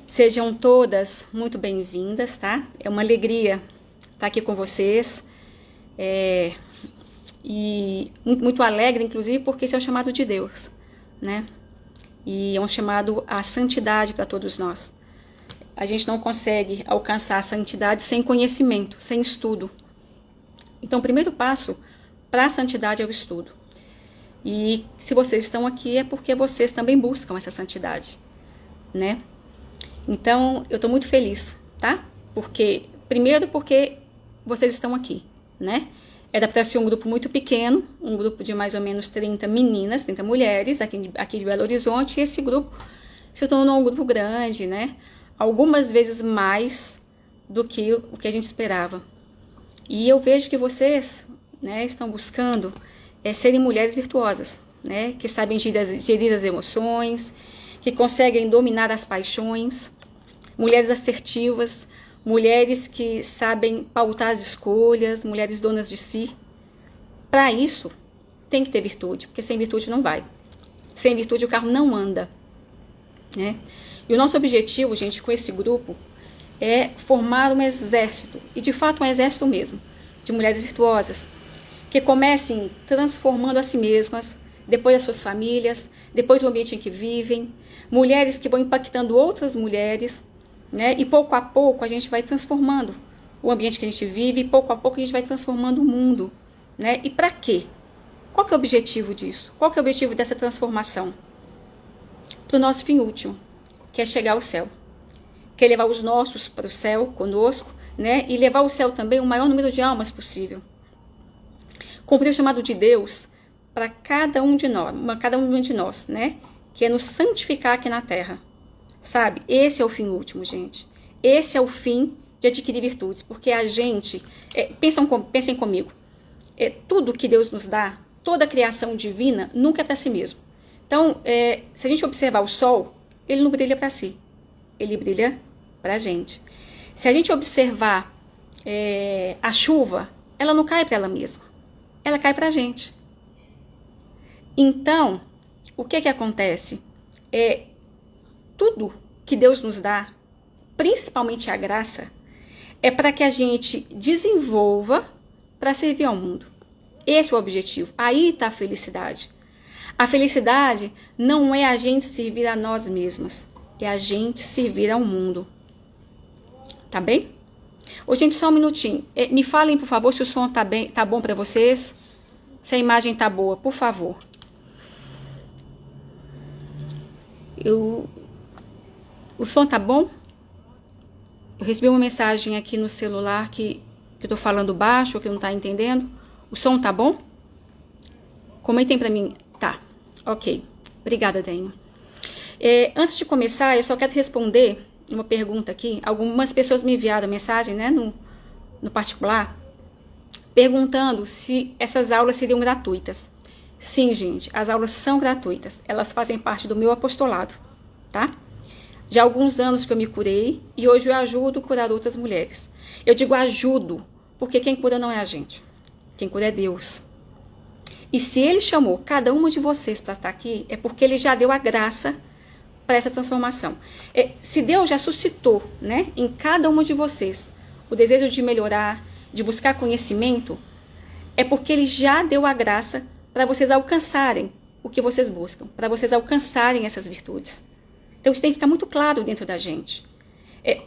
Sejam todas muito bem-vindas, tá? É uma alegria estar aqui com vocês. E muito alegre, inclusive, porque esse é o chamado de Deus, né? E é um chamado à santidade para todos nós. A gente não consegue alcançar a santidade sem conhecimento, sem estudo. Então, o primeiro passo para a santidade é o estudo. E se vocês estão aqui é porque vocês também buscam essa santidade, né? Então, eu estou muito feliz, tá? Primeiro porque vocês estão aqui, né? Era para ser um grupo muito pequeno, um grupo de mais ou menos 30 meninas, 30 mulheres aqui de Belo Horizonte, e esse grupo se tornou um grupo grande, né? Algumas vezes mais do que o que a gente esperava. E eu vejo que vocês, né, estão buscando serem mulheres virtuosas, né? Que sabem gerir as emoções, que conseguem dominar as paixões, mulheres assertivas, mulheres que sabem pautar as escolhas, mulheres donas de si. Para isso, tem que ter virtude, porque sem virtude não vai. Sem virtude o carro não anda, né? E o nosso objetivo, gente, com esse grupo, é formar um exército, e de fato um exército mesmo, de mulheres virtuosas, que comecem transformando a si mesmas, depois as suas famílias, depois o ambiente em que vivem, mulheres que vão impactando outras mulheres, né? E pouco a pouco a gente vai transformando o ambiente que a gente vive, e pouco a pouco a gente vai transformando o mundo, né? E para quê? Qual que é o objetivo disso? Qual que é o objetivo dessa transformação? Para o nosso fim último, que é chegar ao céu, que é levar os nossos para o céu conosco, né? E levar ao céu também o maior número de almas possível. Cumprir o chamado de Deus para cada um de nós, né? Que é nos santificar aqui na terra. Sabe? Esse é o fim último, gente. Esse é o fim de adquirir virtudes. Porque a gente... pensem comigo. Tudo que Deus nos dá, toda a criação divina, nunca é para si mesmo. Então, se a gente observar o sol, ele não brilha para si. Ele brilha para a gente. Se a gente observar a chuva, ela não cai para ela mesma. Ela cai para a gente. Então, o que acontece? Tudo que Deus nos dá, principalmente a graça, é para que a gente desenvolva para servir ao mundo. Esse é o objetivo. Aí está a felicidade. A felicidade não é a gente servir a nós mesmas, é a gente servir ao mundo. Tá bem? Ô, gente, só um minutinho. Me falem, por favor, se o som tá bom para vocês, se a imagem tá boa, por favor. O som tá bom? Eu recebi uma mensagem aqui no celular que eu tô falando baixo, que não tá entendendo. O som tá bom? Comentem pra mim. Tá, ok. Obrigada, Denha. Antes de começar, eu só quero responder uma pergunta aqui. Algumas pessoas me enviaram mensagem, né, no particular, perguntando se essas aulas seriam gratuitas. Sim, gente, as aulas são gratuitas. Elas fazem parte do meu apostolado, tá? Já há alguns anos que eu me curei e hoje eu ajudo a curar outras mulheres. Eu digo ajudo, porque quem cura não é a gente. Quem cura é Deus. E se Ele chamou cada uma de vocês para estar aqui, é porque Ele já deu a graça para essa transformação. Se Deus já suscitou, né, em cada uma de vocês o desejo de melhorar, de buscar conhecimento, é porque Ele já deu a graça para vocês alcançarem o que vocês buscam, para vocês alcançarem essas virtudes. Então isso tem que ficar muito claro dentro da gente.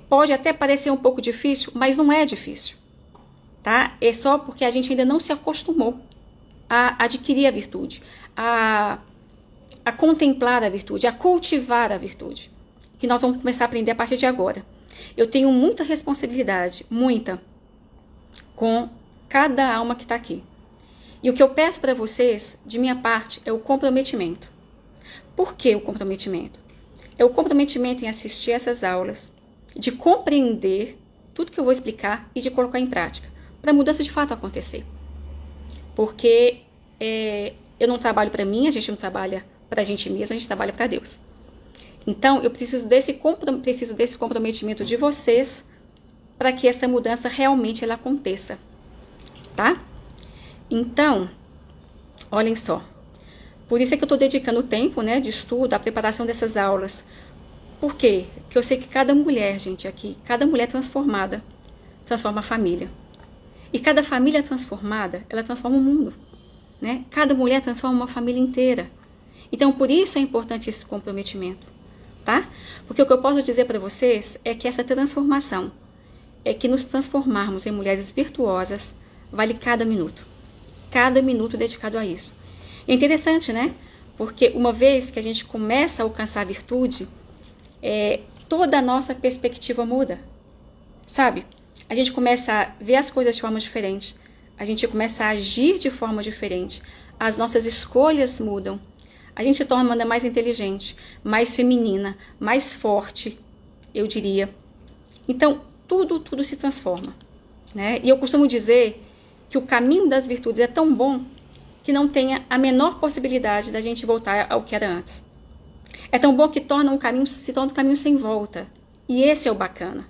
Pode até parecer um pouco difícil, mas não é difícil, tá? É só porque a gente ainda não se acostumou a adquirir a virtude, a contemplar a virtude, a cultivar a virtude, que nós vamos começar a aprender a partir de agora. Eu tenho muita responsabilidade, muita, com cada alma que está aqui. E o que eu peço para vocês, de minha parte, é o comprometimento. Por que o comprometimento? É o comprometimento em assistir essas aulas, de compreender tudo que eu vou explicar e de colocar em prática, para a mudança de fato acontecer. Porque eu não trabalho para mim, a gente não trabalha para a gente mesmo, a gente trabalha para Deus. Então, eu preciso desse comprometimento de vocês para que essa mudança realmente ela aconteça, tá? Então, olhem só. Por isso é que eu estou dedicando tempo, né, de estudo, à preparação dessas aulas. Por quê? Porque eu sei que cada mulher, gente, aqui, cada mulher transformada, transforma a família. E cada família transformada, ela transforma o mundo, né? Cada mulher transforma uma família inteira. Então, por isso é importante esse comprometimento, tá? Porque o que eu posso dizer para vocês é que essa transformação, é que nos transformarmos em mulheres virtuosas, vale cada minuto dedicado a isso. É interessante, né? Porque uma vez que a gente começa a alcançar a virtude, toda a nossa perspectiva muda, sabe? A gente começa a ver as coisas de forma diferente, a gente começa a agir de forma diferente, as nossas escolhas mudam, a gente se torna mais inteligente, mais feminina, mais forte, eu diria. Então, tudo se transforma, né? E eu costumo dizer que o caminho das virtudes é tão bom que não tenha a menor possibilidade da gente voltar ao que era antes. É tão bom que se torna um caminho sem volta. E esse é o bacana,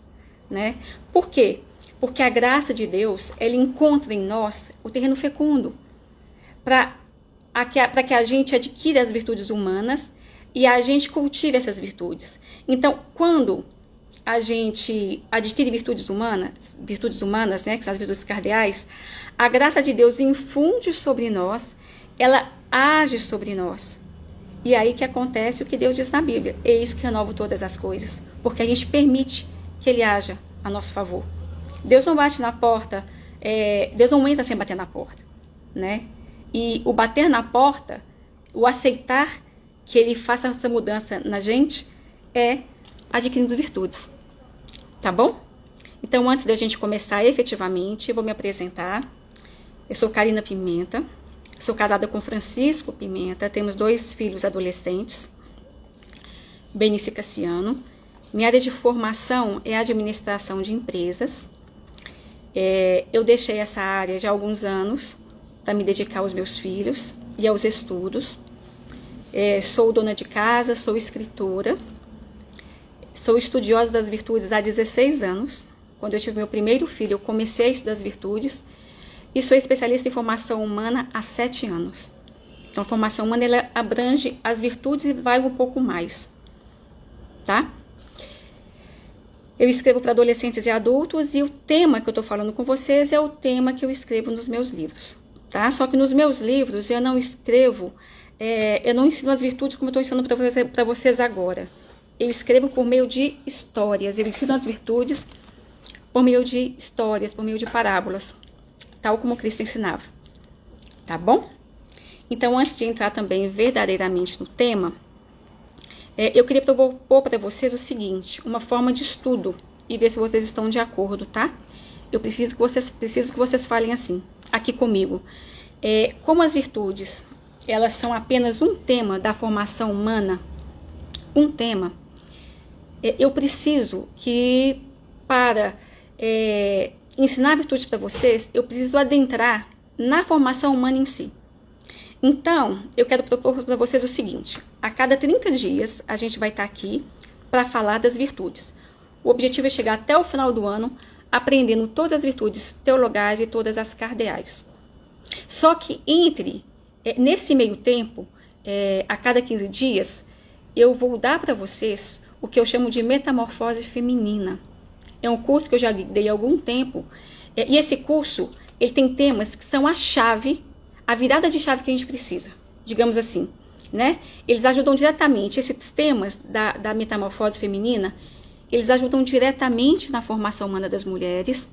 né? Por quê? Porque a graça de Deus, ela encontra em nós o terreno fecundo para que a gente adquira as virtudes humanas e a gente cultive essas virtudes. Então, quando a gente adquire virtudes humanas, né, que são as virtudes cardeais, a graça de Deus infunde sobre nós, ela age sobre nós. E aí que acontece o que Deus diz na Bíblia: eis que renovo todas as coisas, porque a gente permite que Ele haja a nosso favor. Deus não bate na porta, Deus não entra sem bater na porta, né? E o bater na porta, o aceitar que Ele faça essa mudança na gente, é adquirindo virtudes, tá bom? Então, antes da gente começar efetivamente, eu vou me apresentar. Eu sou Karina Pimenta, sou casada com Francisco Pimenta, temos 2 filhos adolescentes, Benício e Cassiano. Minha área de formação é administração de empresas. Eu deixei essa área já há alguns anos para me dedicar aos meus filhos e aos estudos. Sou dona de casa, sou escritora, sou estudiosa das virtudes há 16 anos. Quando eu tive meu primeiro filho, eu comecei a estudar as virtudes e sou especialista em formação humana há 7 anos. Então, a formação humana ela abrange as virtudes e vai um pouco mais, tá? Eu escrevo para adolescentes e adultos e o tema que eu estou falando com vocês é o tema que eu escrevo nos meus livros, tá? Só que nos meus livros eu não escrevo, eu não ensino as virtudes como eu estou ensinando para vocês agora. Eu escrevo por meio de histórias, eu ensino as virtudes por meio de histórias, por meio de parábolas, tal como Cristo ensinava, tá bom? Então, antes de entrar também verdadeiramente no tema, eu queria propor para vocês o seguinte, uma forma de estudo, e ver se vocês estão de acordo, tá? Eu preciso que vocês falem assim, aqui comigo. Como as virtudes, elas são apenas um tema da formação humana, um tema, eu preciso que, para ensinar virtudes para vocês, eu preciso adentrar na formação humana em si. Então, eu quero propor para vocês o seguinte: a cada 30 dias a gente vai estar aqui para falar das virtudes. O objetivo é chegar até o final do ano aprendendo todas as virtudes teologais e todas as cardeais. Só que nesse meio tempo, a cada 15 dias, eu vou dar para vocês o que eu chamo de metamorfose feminina. É um curso que eu já dei há algum tempo, e esse curso ele tem temas que são a virada de chave que a gente precisa, digamos assim, né? Eles ajudam diretamente, esses temas da metamorfose feminina, eles ajudam diretamente na formação humana das mulheres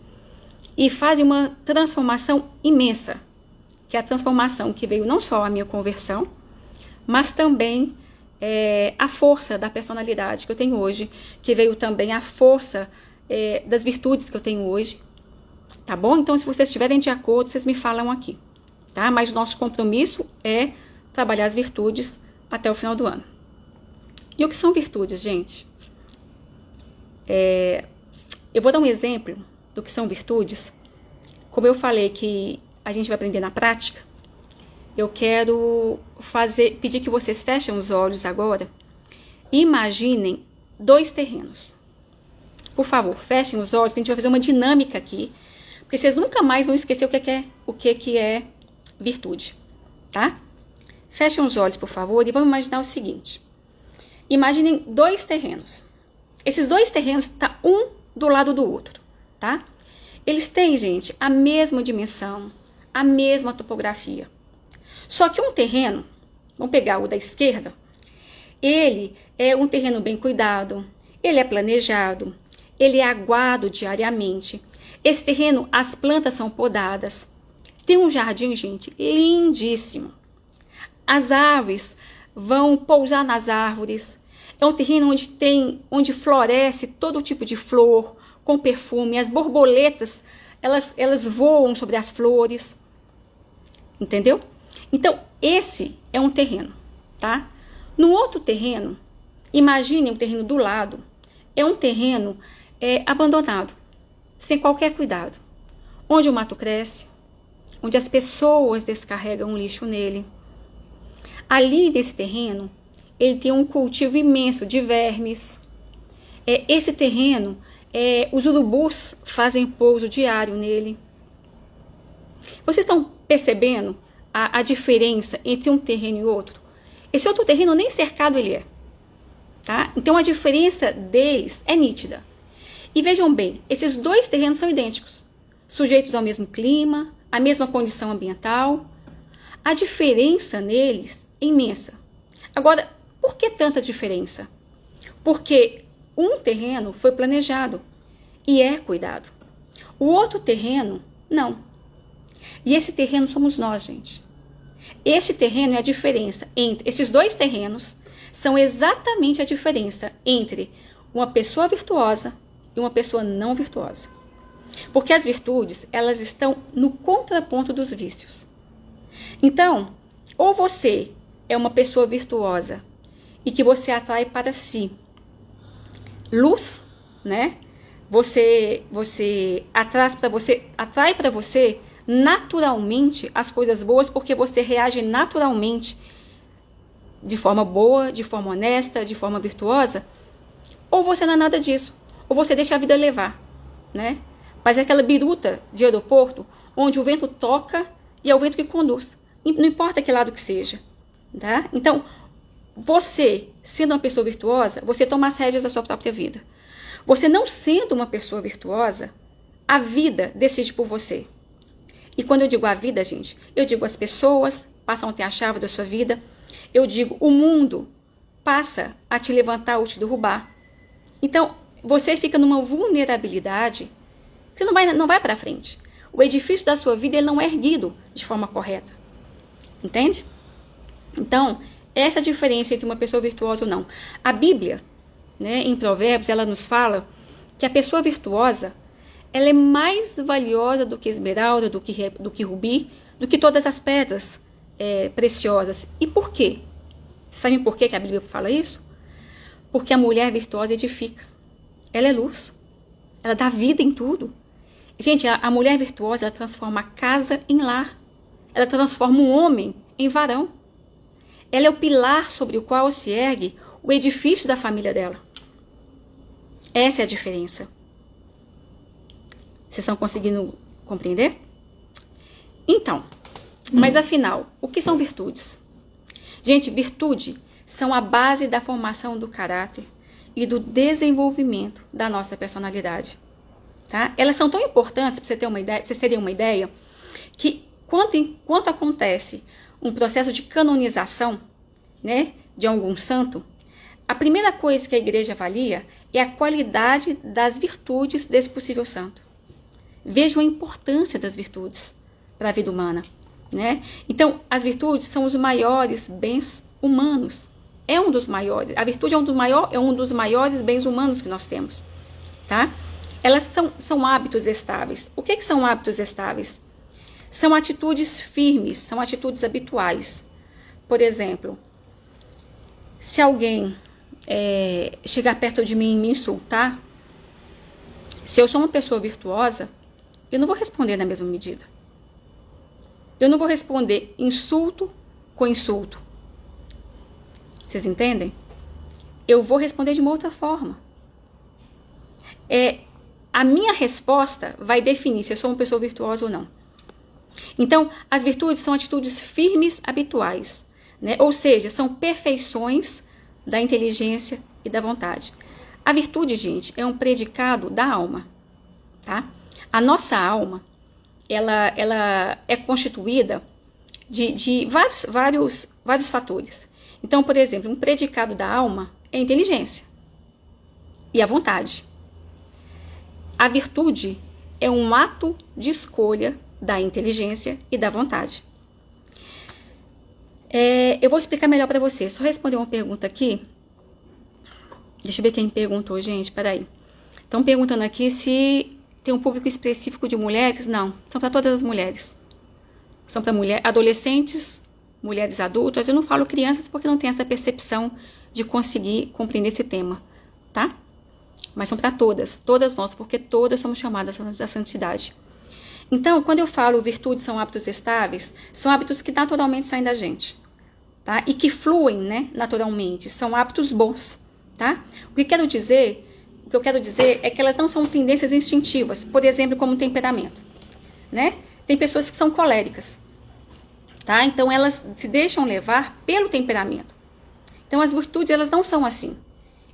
e fazem uma transformação imensa, que é a transformação que veio não só a minha conversão, mas também a força da personalidade que eu tenho hoje, que veio também a força das virtudes que eu tenho hoje, tá bom? Então, se vocês estiverem de acordo, vocês me falam aqui, tá? Mas o nosso compromisso é trabalhar as virtudes até o final do ano. E o que são virtudes, gente? Eu vou dar um exemplo do que são virtudes. Como eu falei que a gente vai aprender na prática, eu quero pedir que vocês fechem os olhos agora e imaginem 2 terrenos. Por favor, fechem os olhos, que a gente vai fazer uma dinâmica aqui, porque vocês nunca mais vão esquecer o que é virtude, tá? Fechem os olhos, por favor, e vamos imaginar o seguinte. Imaginem 2 terrenos, Esses dois terrenos estão um do lado do outro, tá? Eles têm, gente, a mesma dimensão, a mesma topografia. Só que um terreno, vamos pegar o da esquerda, ele é um terreno bem cuidado, ele é planejado, ele é aguado diariamente. Esse terreno, as plantas são podadas. Tem um jardim, gente, lindíssimo. As aves vão pousar nas árvores. É um terreno onde floresce todo tipo de flor, com perfume. As borboletas, elas voam sobre as flores. Entendeu? Então, esse é um terreno, tá? No outro terreno, imagine um terreno do lado. É um terreno abandonado, sem qualquer cuidado. Onde o mato cresce, onde as pessoas descarregam lixo nele. Ali nesse terreno, ele tem um cultivo imenso de vermes. Esse terreno, os urubus fazem pouso diário nele. Vocês estão percebendo a diferença entre um terreno e outro? Esse outro terreno nem cercado ele é. Tá? Então a diferença deles é nítida. E vejam bem, esses dois terrenos são idênticos, sujeitos ao mesmo clima, à mesma condição ambiental. A diferença neles é imensa. Agora, por que tanta diferença? Porque um terreno foi planejado e é cuidado. O outro terreno, não. E esse terreno somos nós, gente. Este terreno é a diferença entre esses dois terrenos, são exatamente a diferença entre uma pessoa virtuosa e uma pessoa não virtuosa. Porque as virtudes, elas estão no contraponto dos vícios. Então, ou você é uma pessoa virtuosa e que você atrai para si luz, né? Você atrai para você naturalmente as coisas boas, porque você reage naturalmente de forma boa, de forma honesta, de forma virtuosa, ou você não é nada disso, ou você deixa a vida levar, né? Mas é aquela biruta de aeroporto, onde o vento toca e é o vento que conduz, não importa que lado que seja, tá? Então, você, sendo uma pessoa virtuosa, você toma as rédeas da sua própria vida. Você não sendo uma pessoa virtuosa, a vida decide por você. E quando eu digo a vida, gente, eu digo as pessoas passam a ter a chave da sua vida. Eu digo, o mundo passa a te levantar ou te derrubar. Então, você fica numa vulnerabilidade, você não vai para frente. O edifício da sua vida ele não é erguido de forma correta. Entende? Então, essa é a diferença entre uma pessoa virtuosa ou não. A Bíblia, né, em Provérbios, ela nos fala que a pessoa virtuosa, ela é mais valiosa do que esmeralda, do que rubi, do que todas as pedras preciosas. E por quê? Vocês sabem por que a Bíblia fala isso? Porque a mulher virtuosa edifica. Ela é luz. Ela dá vida em tudo. Gente, a mulher virtuosa, ela transforma a casa em lar. Ela transforma um homem em varão. Ela é o pilar sobre o qual se ergue o edifício da família dela. Essa é a diferença. Vocês estão conseguindo compreender? Então, mas afinal, o que são virtudes? Gente, virtude são a base da formação do caráter e do desenvolvimento da nossa personalidade. Tá? Elas são tão importantes, para vocês terem uma ideia, que quando acontece um processo de canonização, né, de algum santo, a primeira coisa que a igreja avalia é a qualidade das virtudes desse possível santo. Vejam a importância das virtudes para a vida humana, né? Então, as virtudes são os maiores bens humanos. É um dos maiores. A virtude é um dos maiores bens humanos que nós temos, tá? Elas são hábitos estáveis. O que são hábitos estáveis? São atitudes firmes, são atitudes habituais. Por exemplo, se alguém chegar perto de mim e me insultar, se eu sou uma pessoa virtuosa, eu não vou responder na mesma medida. Eu não vou responder insulto com insulto. Vocês entendem? Eu vou responder de uma outra forma. A minha resposta vai definir se eu sou uma pessoa virtuosa ou não. Então, as virtudes são atitudes firmes habituais, né? Ou seja, são perfeições da inteligência e da vontade. A virtude, gente, é um predicado da alma, tá? A nossa alma, ela é constituída de vários fatores. Então, por exemplo, um predicado da alma é a inteligência e a vontade. A virtude é um ato de escolha da inteligência e da vontade. Eu vou explicar melhor para vocês. Só responder uma pergunta aqui. Deixa eu ver quem perguntou, gente. Peraí. Estão perguntando aqui se tem um público específico de mulheres. Não, são para todas as mulheres. São para adolescentes, mulheres adultas. Eu não falo crianças porque não tem essa percepção de conseguir compreender esse tema, tá? Mas são para todas nós, porque todas somos chamadas à santidade. Então, quando eu falo virtudes são hábitos estáveis, são hábitos que naturalmente saem da gente, tá? E que fluem, né, naturalmente, são hábitos bons, tá? O que eu quero dizer é que elas não são tendências instintivas, por exemplo, como temperamento, né? Tem pessoas que são coléricas, tá? Então, elas se deixam levar pelo temperamento. Então, as virtudes, elas não são assim.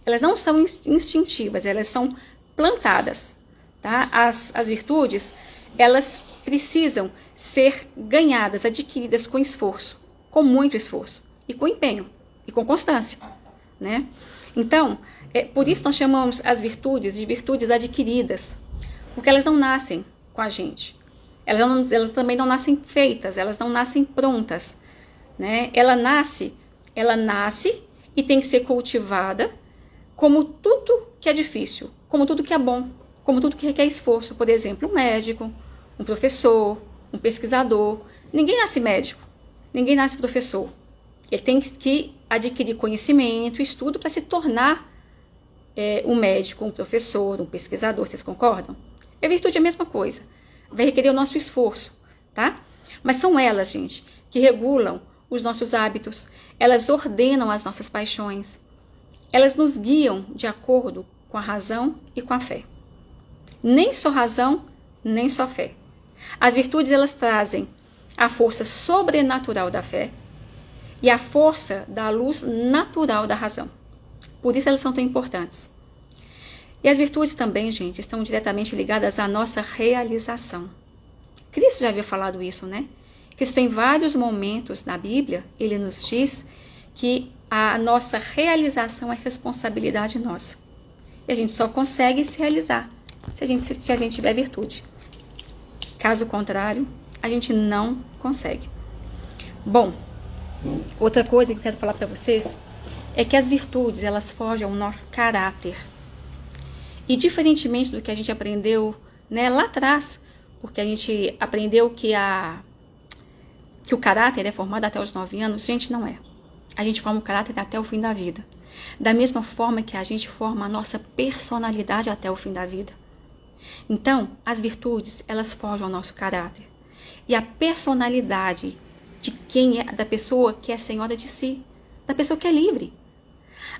Elas não são instintivas, elas são plantadas, tá? As virtudes, elas precisam ser ganhadas, adquiridas com esforço, com muito esforço, e com empenho, e com constância, né? Então, por isso nós chamamos as virtudes de virtudes adquiridas, porque elas não nascem com a gente. Elas também não nascem feitas, elas não nascem prontas, né? Ela nasce e tem que ser cultivada como tudo que é difícil, como tudo que é bom, como tudo que requer esforço. Por exemplo, um médico, um professor, um pesquisador. Ninguém nasce médico, ninguém nasce professor. Ele tem que adquirir conhecimento, estudo para se tornar um médico, um professor, um pesquisador. Vocês concordam? A virtude é a mesma coisa. Vai requerer o nosso esforço, tá? Mas são elas, gente, que regulam os nossos hábitos. Elas ordenam as nossas paixões. Elas nos guiam de acordo com a razão e com a fé. Nem só razão, nem só fé. As virtudes, elas trazem a força sobrenatural da fé e a força da luz natural da razão. Por isso elas são tão importantes. E as virtudes também, gente, estão diretamente ligadas à nossa realização. Cristo já havia falado isso, né? Cristo, em vários momentos na Bíblia, ele nos diz que a nossa realização é responsabilidade nossa. E a gente só consegue se realizar se a gente tiver virtude. Caso contrário, a gente não consegue. Bom, outra coisa que eu quero falar para vocês é que as virtudes, elas forjam o nosso caráter. E diferentemente do que a gente aprendeu, né, lá atrás, porque a gente aprendeu que o caráter é formado até os 9 anos, gente, não é. A gente forma o caráter até o fim da vida. Da mesma forma que a gente forma a nossa personalidade até o fim da vida. Então, as virtudes, elas forjam o nosso caráter. E a personalidade da pessoa que é senhora de si, da pessoa que é livre.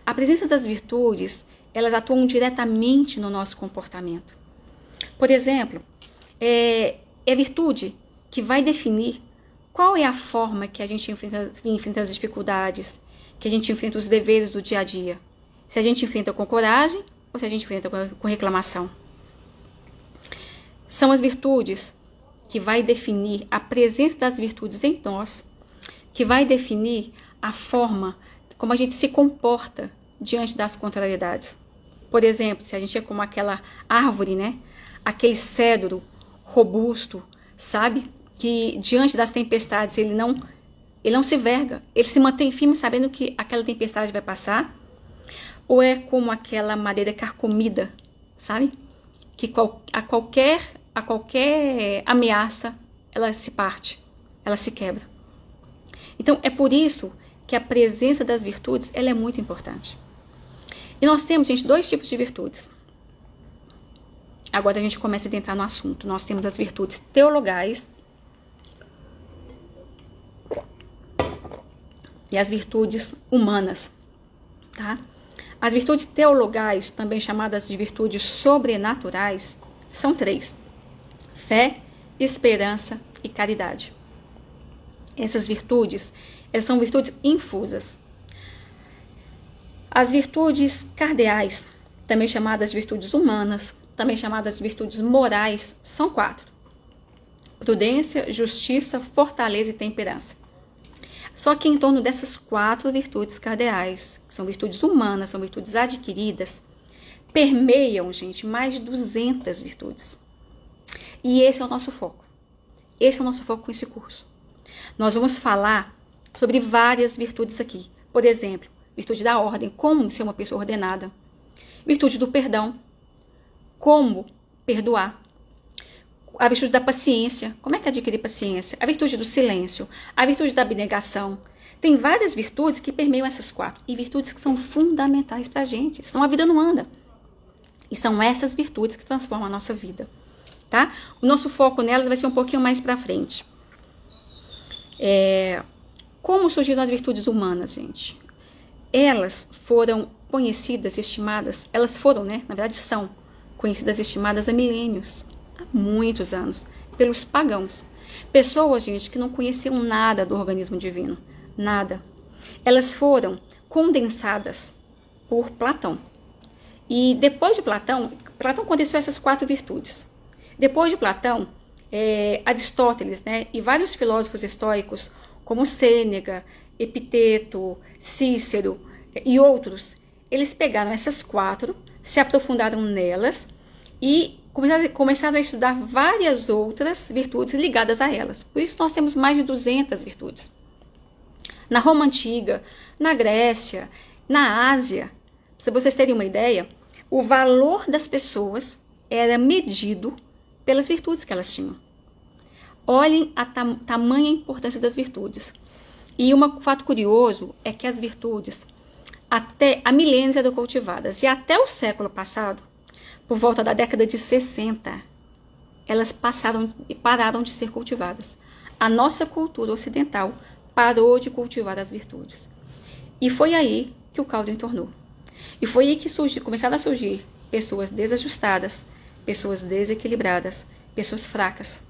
A presença das virtudes, elas atuam diretamente no nosso comportamento. Por exemplo, é a virtude que vai definir qual é a forma que a gente enfrenta as dificuldades, que a gente enfrenta os deveres do dia a dia. Se a gente enfrenta com coragem ou se a gente enfrenta com reclamação. São as virtudes que vai definir a presença das virtudes em nós, que vai definir a forma como a gente se comporta diante das contrariedades. Por exemplo, se a gente é como aquela árvore, né? Aquele cedro robusto, sabe? Que diante das tempestades ele não se verga, ele se mantém firme sabendo que aquela tempestade vai passar. Ou é como aquela madeira carcomida, sabe? Que a qualquer ameaça ela se parte, ela se quebra. Então é por isso que a presença das virtudes ela é muito importante. E nós temos, gente, 2 tipos de virtudes. Agora a gente começa a entrar no assunto. Nós temos as virtudes teologais e as virtudes humanas, tá? As virtudes teologais, também chamadas de virtudes sobrenaturais, são 3: fé, esperança e caridade. Essas virtudes, elas são virtudes infusas. As virtudes cardeais, também chamadas de virtudes humanas, também chamadas de virtudes morais, são 4. Prudência, justiça, fortaleza e temperança. Só que em torno dessas 4 virtudes cardeais, que são virtudes humanas, são virtudes adquiridas, permeiam, gente, mais de 200 virtudes. E esse é o nosso foco. Esse é o nosso foco com esse curso. Nós vamos falar sobre várias virtudes aqui. Por exemplo, virtude da ordem, como ser uma pessoa ordenada. Virtude do perdão, como perdoar. A virtude da paciência, como é que adquirir paciência? A virtude do silêncio, a virtude da abnegação. Tem várias virtudes que permeiam essas 4. E virtudes que são fundamentais para a gente, senão a vida não anda. E são essas virtudes que transformam a nossa vida. Tá? O nosso foco nelas vai ser um pouquinho mais para frente. Como surgiram as virtudes humanas, gente? Elas foram conhecidas e estimadas, elas foram, né? Na verdade são conhecidas e estimadas há milênios, há muitos anos, pelos pagãos. Pessoas, gente, que não conheciam nada do organismo divino, nada. Elas foram condensadas por Platão. E depois de Platão condensou essas 4 virtudes. Depois de Platão, Aristóteles, né, e vários filósofos estoicos, como Sêneca, Epiteto, Cícero e outros, eles pegaram essas 4, se aprofundaram nelas e começaram a estudar várias outras virtudes ligadas a elas. Por isso nós temos mais de 200 virtudes. Na Roma Antiga, na Grécia, na Ásia, para vocês terem uma ideia, o valor das pessoas era medido pelas virtudes que elas tinham. Olhem a tamanha importância das virtudes. E um fato curioso é que as virtudes, até há milênios, eram cultivadas. E até o século passado, por volta da década de 60, elas pararam de ser cultivadas. A nossa cultura ocidental parou de cultivar as virtudes. E foi aí que o caldo entornou. E foi aí que começaram a surgir pessoas desajustadas, pessoas desequilibradas, pessoas fracas,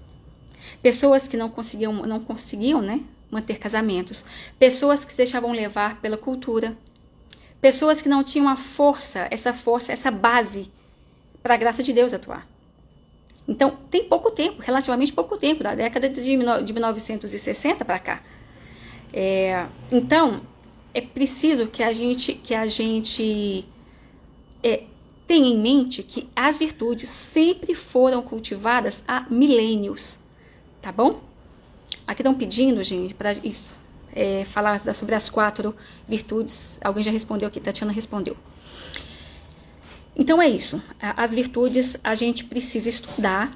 pessoas que não conseguiam, né, manter casamentos, pessoas que se deixavam levar pela cultura, pessoas que não tinham essa base para a graça de Deus atuar. Então, tem pouco tempo, relativamente pouco tempo, da década de 1960 para cá. Então, é preciso que a gente tenha em mente que as virtudes sempre foram cultivadas há milênios, tá bom? Aqui estão pedindo, gente, para isso, falar sobre as 4 virtudes. Alguém já respondeu aqui, Tatiana respondeu. Então é isso, as virtudes a gente precisa estudar,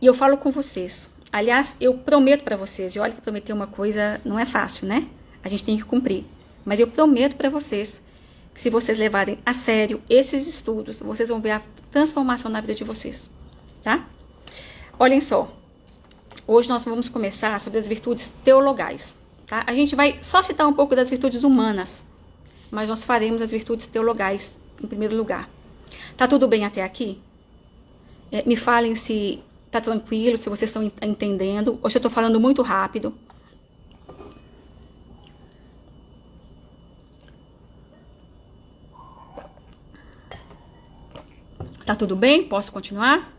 e eu falo com vocês. Aliás, eu prometo para vocês, e olha que prometer uma coisa não é fácil, né? A gente tem que cumprir. Mas eu prometo para vocês que se vocês levarem a sério esses estudos, vocês vão ver a transformação na vida de vocês, tá? Olhem só, hoje nós vamos começar sobre as virtudes teologais, tá? A gente vai só citar um pouco das virtudes humanas, mas nós faremos as virtudes teologais em primeiro lugar. Tá tudo bem até aqui? Me falem se tá tranquilo, se vocês estão entendendo, ou se eu tô falando muito rápido. Tá tudo bem? Posso continuar?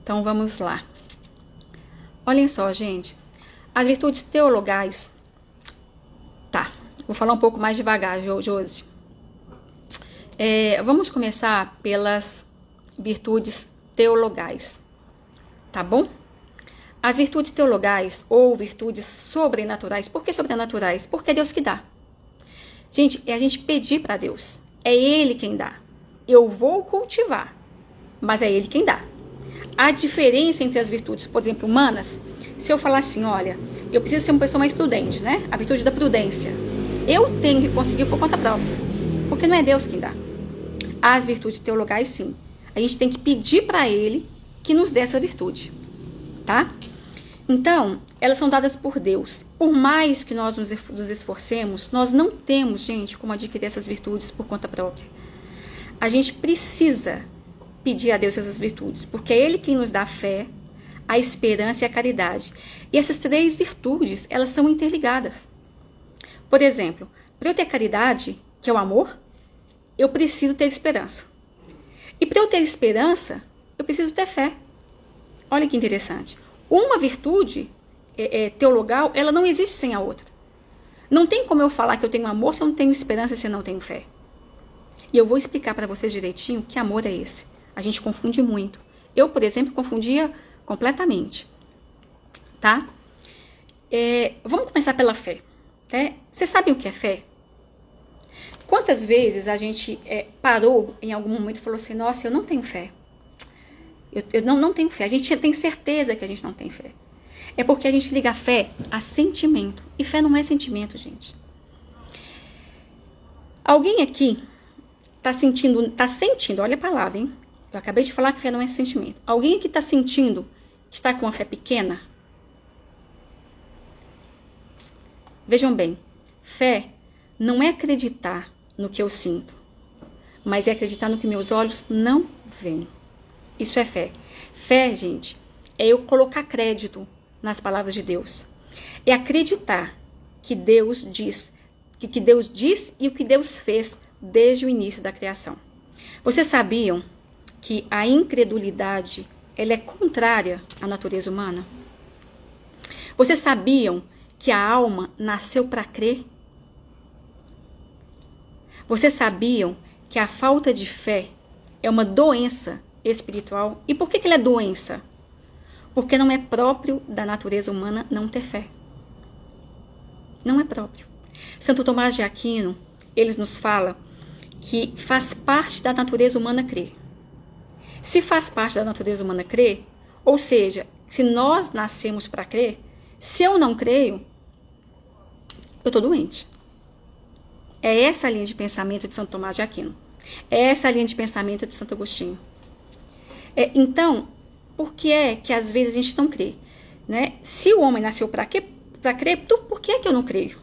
Então vamos lá. Olhem só, gente. As virtudes teologais. Tá, vou falar um pouco mais devagar, Josi. Vamos começar pelas virtudes teologais, tá bom? As virtudes teologais ou virtudes sobrenaturais. Por que sobrenaturais? Porque é Deus que dá. Gente, é a gente pedir para Deus. É Ele quem dá. Eu vou cultivar, mas é Ele quem dá. A diferença entre as virtudes, por exemplo, humanas, se eu falar assim, olha, eu preciso ser uma pessoa mais prudente, né? A virtude da prudência. Eu tenho que conseguir por conta própria, porque não é Deus quem dá. As virtudes teologais, sim. A gente tem que pedir para Ele que nos dê essa virtude, tá? Então, elas são dadas por Deus. Por mais que nós nos esforcemos, nós não temos, gente, como adquirir essas virtudes por conta própria. A gente precisa pedir a Deus essas virtudes, porque é Ele quem nos dá a fé, a esperança e a caridade. E essas 3 virtudes, elas são interligadas. Por exemplo, para eu ter caridade, que é o amor, eu preciso ter esperança. E para eu ter esperança, eu preciso ter fé. Olha que interessante. Uma virtude teologal, ela não existe sem a outra. Não tem como eu falar que eu tenho amor se eu não tenho esperança, se eu não tenho fé. E eu vou explicar para vocês direitinho que amor é esse. A gente confunde muito. Eu, por exemplo, confundia completamente. Tá? Vamos começar pela fé. Você sabe o que é fé? Quantas vezes a gente parou em algum momento e falou assim, nossa, eu não tenho fé. Eu não tenho fé. A gente tem certeza que a gente não tem fé. É porque a gente liga a fé a sentimento. E fé não é sentimento, gente. Alguém aqui tá sentindo, olha a palavra, hein? Eu acabei de falar que fé não é sentimento. Alguém aqui tá sentindo que está com uma fé pequena? Vejam bem, fé não é acreditar no que eu sinto, mas é acreditar no que meus olhos não veem. Isso é fé. Fé, gente, é eu colocar crédito nas palavras de Deus. É acreditar que Deus diz, que Deus diz e o que Deus fez desde o início da criação. Vocês sabiam que a incredulidade, ela é contrária à natureza humana? Vocês sabiam que a alma nasceu para crer? Vocês sabiam que a falta de fé é uma doença espiritual? E por que ela é doença? Porque não é próprio da natureza humana não ter fé. Não é próprio. Santo Tomás de Aquino, ele nos fala que faz parte da natureza humana crer. Se faz parte da natureza humana crer, ou seja, se nós nascemos para crer, se eu não creio, eu estou doente. É essa a linha de pensamento de Santo Tomás de Aquino. É essa a linha de pensamento de Santo Agostinho. Então, por que é que às vezes a gente não crê? Né? Se o homem nasceu para crer, por que é que eu não creio?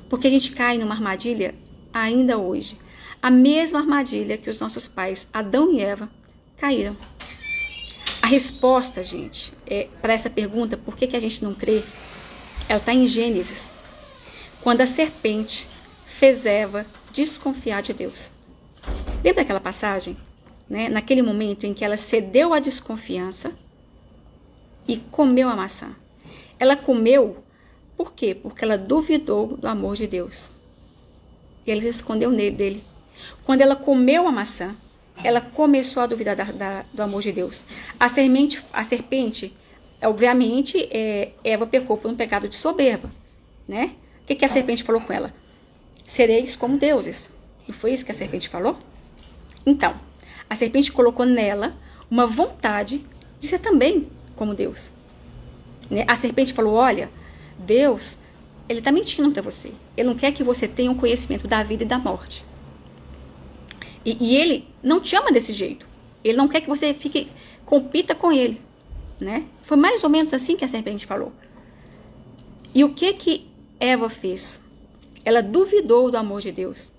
Porque a gente cai numa armadilha ainda hoje. A mesma armadilha que os nossos pais, Adão e Eva, caíram. A resposta, gente, para essa pergunta, por que a gente não crê, ela está em Gênesis. Quando a serpente fez Eva desconfiar de Deus. Lembra daquela passagem? Né? Naquele momento em que ela cedeu à desconfiança e comeu a maçã. Ela comeu, por quê? Porque ela duvidou do amor de Deus. E ela se escondeu dele. Quando ela comeu a maçã, ela começou a duvidar do amor de Deus. A serpente, obviamente, Eva pecou por um pecado de soberba. Né? O que a serpente falou com ela? Sereis como deuses. Não foi isso que a serpente falou? Então, a serpente colocou nela uma vontade de ser também como Deus. Né? A serpente falou, olha, Deus, ele está mentindo para você. Ele não quer que você tenha um conhecimento da vida e da morte. E ele não te ama desse jeito. Ele não quer que você compita com ele. Né? Foi mais ou menos assim que a serpente falou. E o que Eva fez? Ela duvidou do amor de Deus.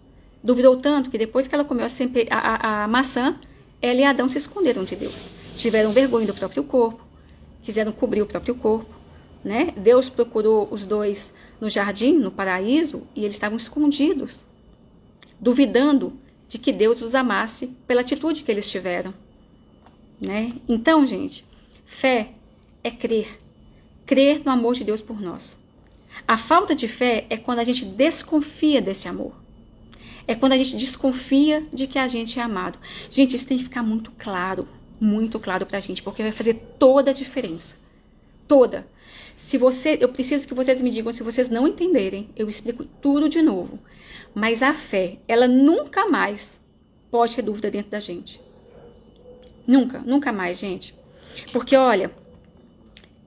Duvidou tanto que depois que ela comeu a maçã, ela e Adão se esconderam de Deus. Tiveram vergonha do próprio corpo, quiseram cobrir o próprio corpo. Né? Deus procurou os dois no jardim, no paraíso, e eles estavam escondidos, duvidando de que Deus os amasse pela atitude que eles tiveram. Né? Então, gente, fé é crer. Crer no amor de Deus por nós. A falta de fé é quando a gente desconfia desse amor. É quando a gente desconfia de que a gente é amado. Gente, isso tem que ficar muito claro pra gente, porque vai fazer toda a diferença. Toda. Eu preciso que vocês me digam, se vocês não entenderem, eu explico tudo de novo. Mas a fé, ela nunca mais pode ter dúvida dentro da gente. Nunca mais, gente. Porque, olha,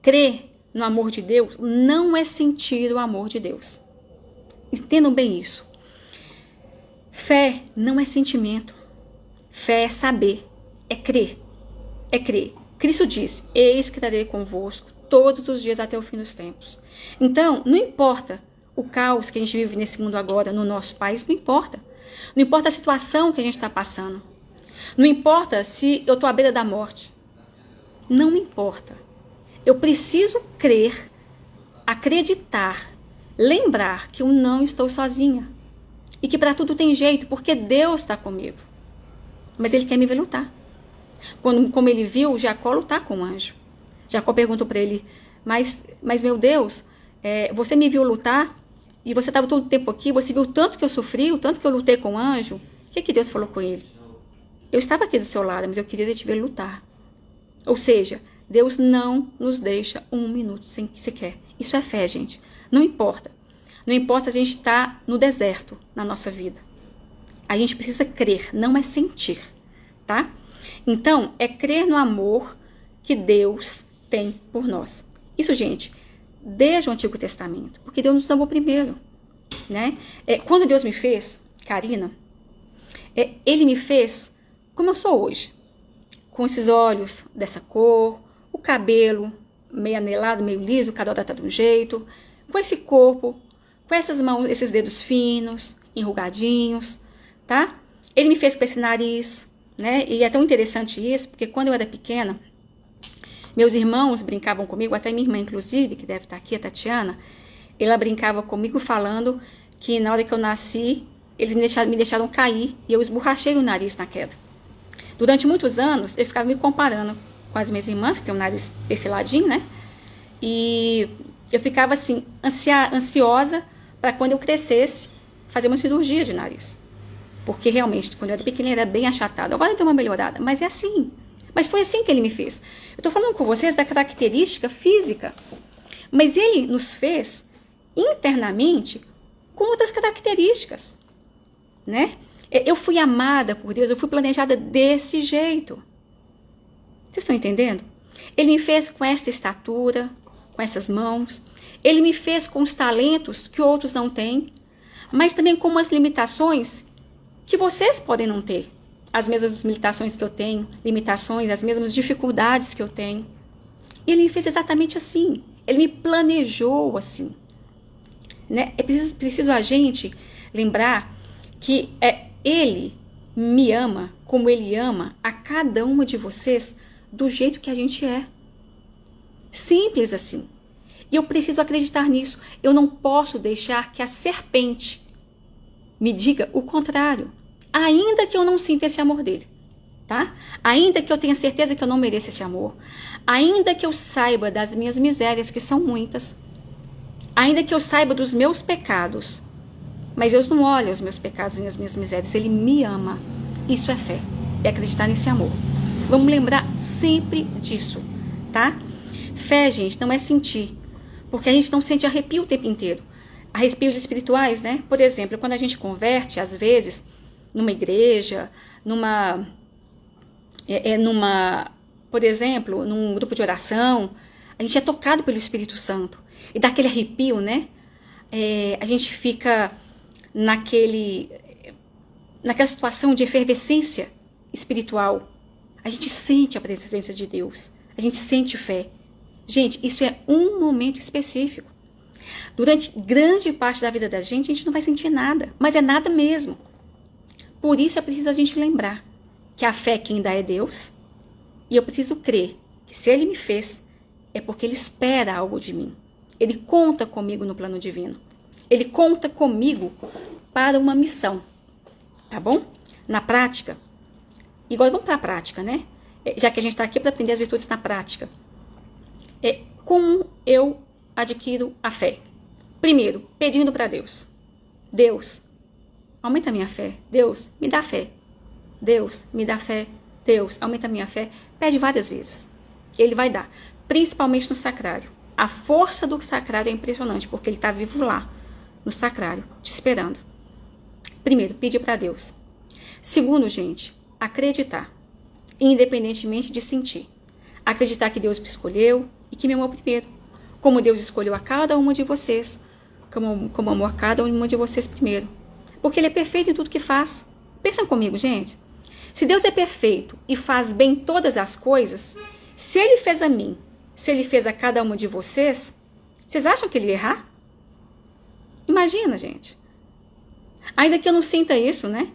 crer no amor de Deus não é sentir o amor de Deus. Entendam bem isso. Fé não é sentimento. Fé é saber, é crer. Cristo disse, eis que estarei convosco todos os dias até o fim dos tempos. Então, não importa o caos que a gente vive nesse mundo agora, no nosso país, não importa. Não importa a situação que a gente está passando. Não importa se eu estou à beira da morte. Não importa. Eu preciso crer, acreditar, lembrar que eu não estou sozinha. E que para tudo tem jeito, porque Deus está comigo. Mas ele quer me ver lutar. Como ele viu Jacó lutar com o anjo. Jacó perguntou para ele, mas meu Deus, você me viu lutar e você estava todo o tempo aqui, você viu o tanto que eu sofri, o tanto que eu lutei com o anjo. O que Deus falou com ele? Eu estava aqui do seu lado, mas eu queria te ver lutar. Ou seja, Deus não nos deixa um minuto sequer. Isso é fé, gente. Não importa. Não importa se a gente está no deserto na nossa vida. A gente precisa crer, não é sentir, tá? Então, é crer no amor que Deus tem por nós. Isso, gente, desde o Antigo Testamento, porque Deus nos amou primeiro, né? Quando Deus me fez, Karina, Ele me fez como eu sou hoje, com esses olhos dessa cor, o cabelo meio anelado, meio liso, cada hora tá de um jeito, com esse corpo, com essas mãos, esses dedos finos, enrugadinhos, tá? Ele me fez com esse nariz, né? E é tão interessante isso, porque quando eu era pequena, meus irmãos brincavam comigo, até minha irmã, inclusive, que deve estar aqui, a Tatiana, ela brincava comigo falando que na hora que eu nasci, eles me deixaram cair e eu esborrachei o nariz na queda. Durante muitos anos, eu ficava me comparando com as minhas irmãs, que tem um nariz perfiladinho, né? E eu ficava assim, ansiosa para quando eu crescesse, fazer uma cirurgia de nariz. Porque realmente, quando eu era pequena, era bem achatado. Agora deu uma melhorada, mas é assim. Mas foi assim que ele me fez. Eu estou falando com vocês da característica física. Mas ele nos fez internamente com outras características, né? Eu fui amada por Deus, eu fui planejada desse jeito. Vocês estão entendendo? Ele me fez com essa estatura, com essas mãos. Ele me fez com os talentos que outros não têm, mas também com umas limitações que vocês podem não ter. As mesmas limitações que eu tenho, as mesmas dificuldades que eu tenho. Ele me fez exatamente assim. Ele me planejou assim. Né? É preciso a gente lembrar que Ele me ama como Ele ama a cada uma de vocês do jeito que a gente é. Simples assim. E eu preciso acreditar nisso. Eu não posso deixar que a serpente me diga o contrário. Ainda que eu não sinta esse amor dele, tá? Ainda que eu tenha certeza que eu não mereço esse amor. Ainda que eu saiba das minhas misérias, que são muitas. Ainda que eu saiba dos meus pecados. Mas Deus não olha os meus pecados e as minhas misérias. Ele me ama. Isso é fé. É acreditar nesse amor. Vamos lembrar sempre disso, tá? Fé, gente, não é sentir. Porque a gente não sente arrepio o tempo inteiro. Arrepios espirituais, né? Por exemplo, quando a gente converte, às vezes, numa igreja, por exemplo, num grupo de oração, a gente é tocado pelo Espírito Santo. E dá aquele arrepio, né? A gente fica naquela situação de efervescência espiritual. A gente sente a presença de Deus. A gente sente fé. Gente, isso é um momento específico. Durante grande parte da vida da gente, a gente não vai sentir nada. Mas é nada mesmo. Por isso é preciso a gente lembrar que a fé quem dá é Deus. E eu preciso crer que se Ele me fez, é porque Ele espera algo de mim. Ele conta comigo no plano divino. Ele conta comigo para uma missão. Tá bom? Na prática. E agora vamos para a prática, né? Já que a gente está aqui para aprender as virtudes na prática. Como eu adquiro a fé? Primeiro, pedindo para Deus. Deus, aumenta a minha fé. Deus, me dá fé. Deus, me dá fé. Deus, aumenta a minha fé. Pede várias vezes. Ele vai dar. Principalmente no sacrário. A força do sacrário é impressionante, porque ele está vivo lá, no sacrário, te esperando. Primeiro, pedir para Deus. Segundo, gente, acreditar. Independentemente de sentir. Acreditar que Deus me escolheu e que me amou primeiro. Como Deus escolheu a cada uma de vocês. Como amou a cada uma de vocês primeiro. Porque Ele é perfeito em tudo que faz. Pensam comigo, gente. Se Deus é perfeito e faz bem todas as coisas, se Ele fez a mim, se Ele fez a cada uma de vocês, vocês acham que Ele ia errar? Imagina, gente. Ainda que eu não sinta isso, né?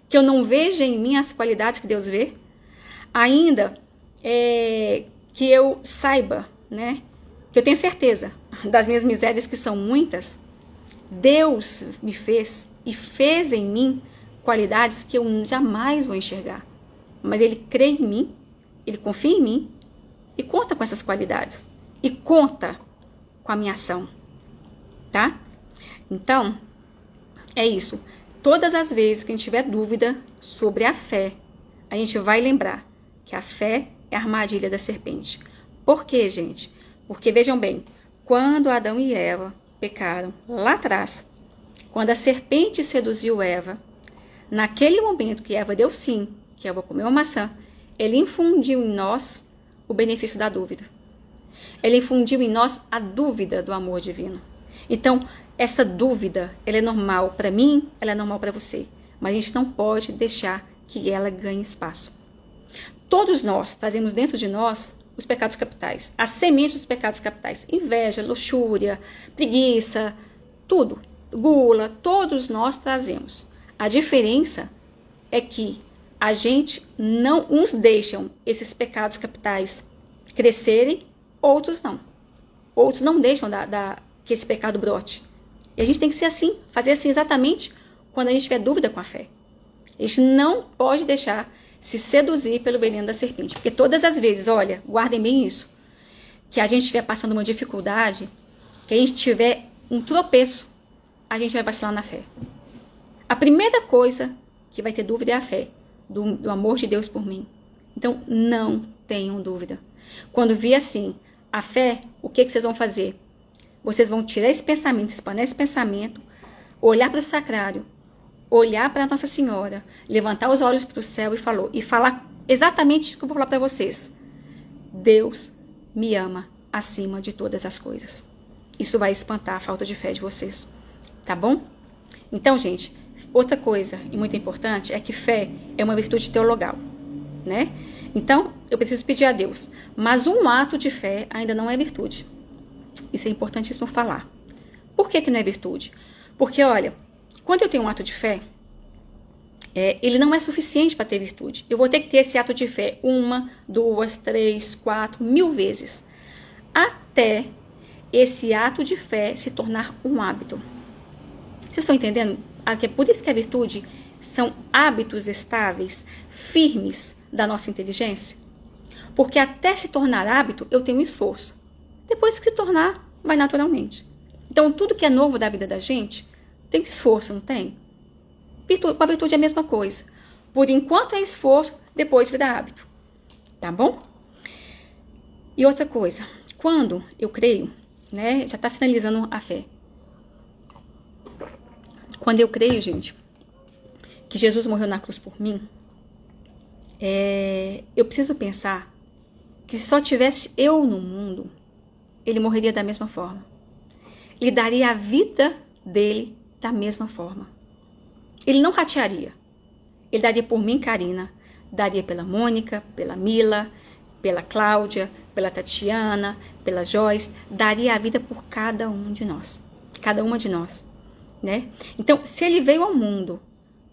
Que eu não veja em mim as qualidades que Deus vê. Ainda que eu saiba, né? Que eu tenha certeza das minhas misérias, que são muitas. Deus me fez e fez em mim qualidades que eu jamais vou enxergar. Mas ele crê em mim, ele confia em mim e conta com essas qualidades. E conta com a minha ação, tá? Então, é isso. Todas as vezes que a gente tiver dúvida sobre a fé, a gente vai lembrar que a fé é a armadilha da serpente. Por quê, gente? Porque, vejam bem, quando Adão e Eva pecaram lá atrás, quando a serpente seduziu Eva, naquele momento que Eva deu sim, que Eva comeu a maçã, ele infundiu em nós o benefício da dúvida. Ele infundiu em nós a dúvida do amor divino. Então, essa dúvida, ela é normal para mim, ela é normal para você. Mas a gente não pode deixar que ela ganhe espaço. Todos nós trazemos dentro de nós os pecados capitais, as sementes dos pecados capitais. Inveja, luxúria, preguiça, tudo. Gula, todos nós trazemos. A diferença é que a gente não, uns deixam esses pecados capitais crescerem, outros não. Outros não deixam que esse pecado brote. E a gente tem que ser assim, fazer assim exatamente quando a gente tiver dúvida com a fé. A gente não pode deixar se seduzir pelo veneno da serpente. Porque todas as vezes, olha, guardem bem isso, que a gente estiver passando uma dificuldade, que a gente tiver um tropeço, a gente vai vacilar na fé. A primeira coisa que vai ter dúvida é a fé, do amor de Deus por mim. Então, não tenham dúvida. Quando vir assim, a fé, o que vocês vão fazer? Vocês vão tirar esse pensamento, expandir esse pensamento, olhar para o sacrário, olhar para Nossa Senhora, levantar os olhos para o céu e falar exatamente isso que eu vou falar para vocês. Deus me ama acima de todas as coisas. Isso vai espantar a falta de fé de vocês, tá bom? Então, gente, outra coisa e muito importante é que fé é uma virtude teologal, né? Então, eu preciso pedir a Deus, mas um ato de fé ainda não é virtude. Isso é importantíssimo falar. Por que não é virtude? Porque, olha, quando eu tenho um ato de fé, ele não é suficiente para ter virtude. Eu vou ter que ter esse ato de fé 1, 2, 3, 4, 1000 vezes. Até esse ato de fé se tornar um hábito. Vocês estão entendendo? É por isso que a virtude são hábitos estáveis, firmes da nossa inteligência. Porque até se tornar hábito, eu tenho um esforço. Depois que se tornar, vai naturalmente. Então, tudo que é novo da vida da gente, tem esforço, não tem? Com a virtude é a mesma coisa. Por enquanto é esforço, depois vira hábito. Tá bom? E outra coisa, quando eu creio, né, já está finalizando a fé. Quando eu creio, gente, que Jesus morreu na cruz por mim, eu preciso pensar que se só tivesse eu no mundo, ele morreria da mesma forma. Ele daria a vida dele da mesma forma. Ele não ratearia. Ele daria por mim, Karina, daria pela Mônica, pela Mila, pela Cláudia, pela Tatiana, pela Joyce, daria a vida por cada um de nós. Cada uma de nós, né? Então, se ele veio ao mundo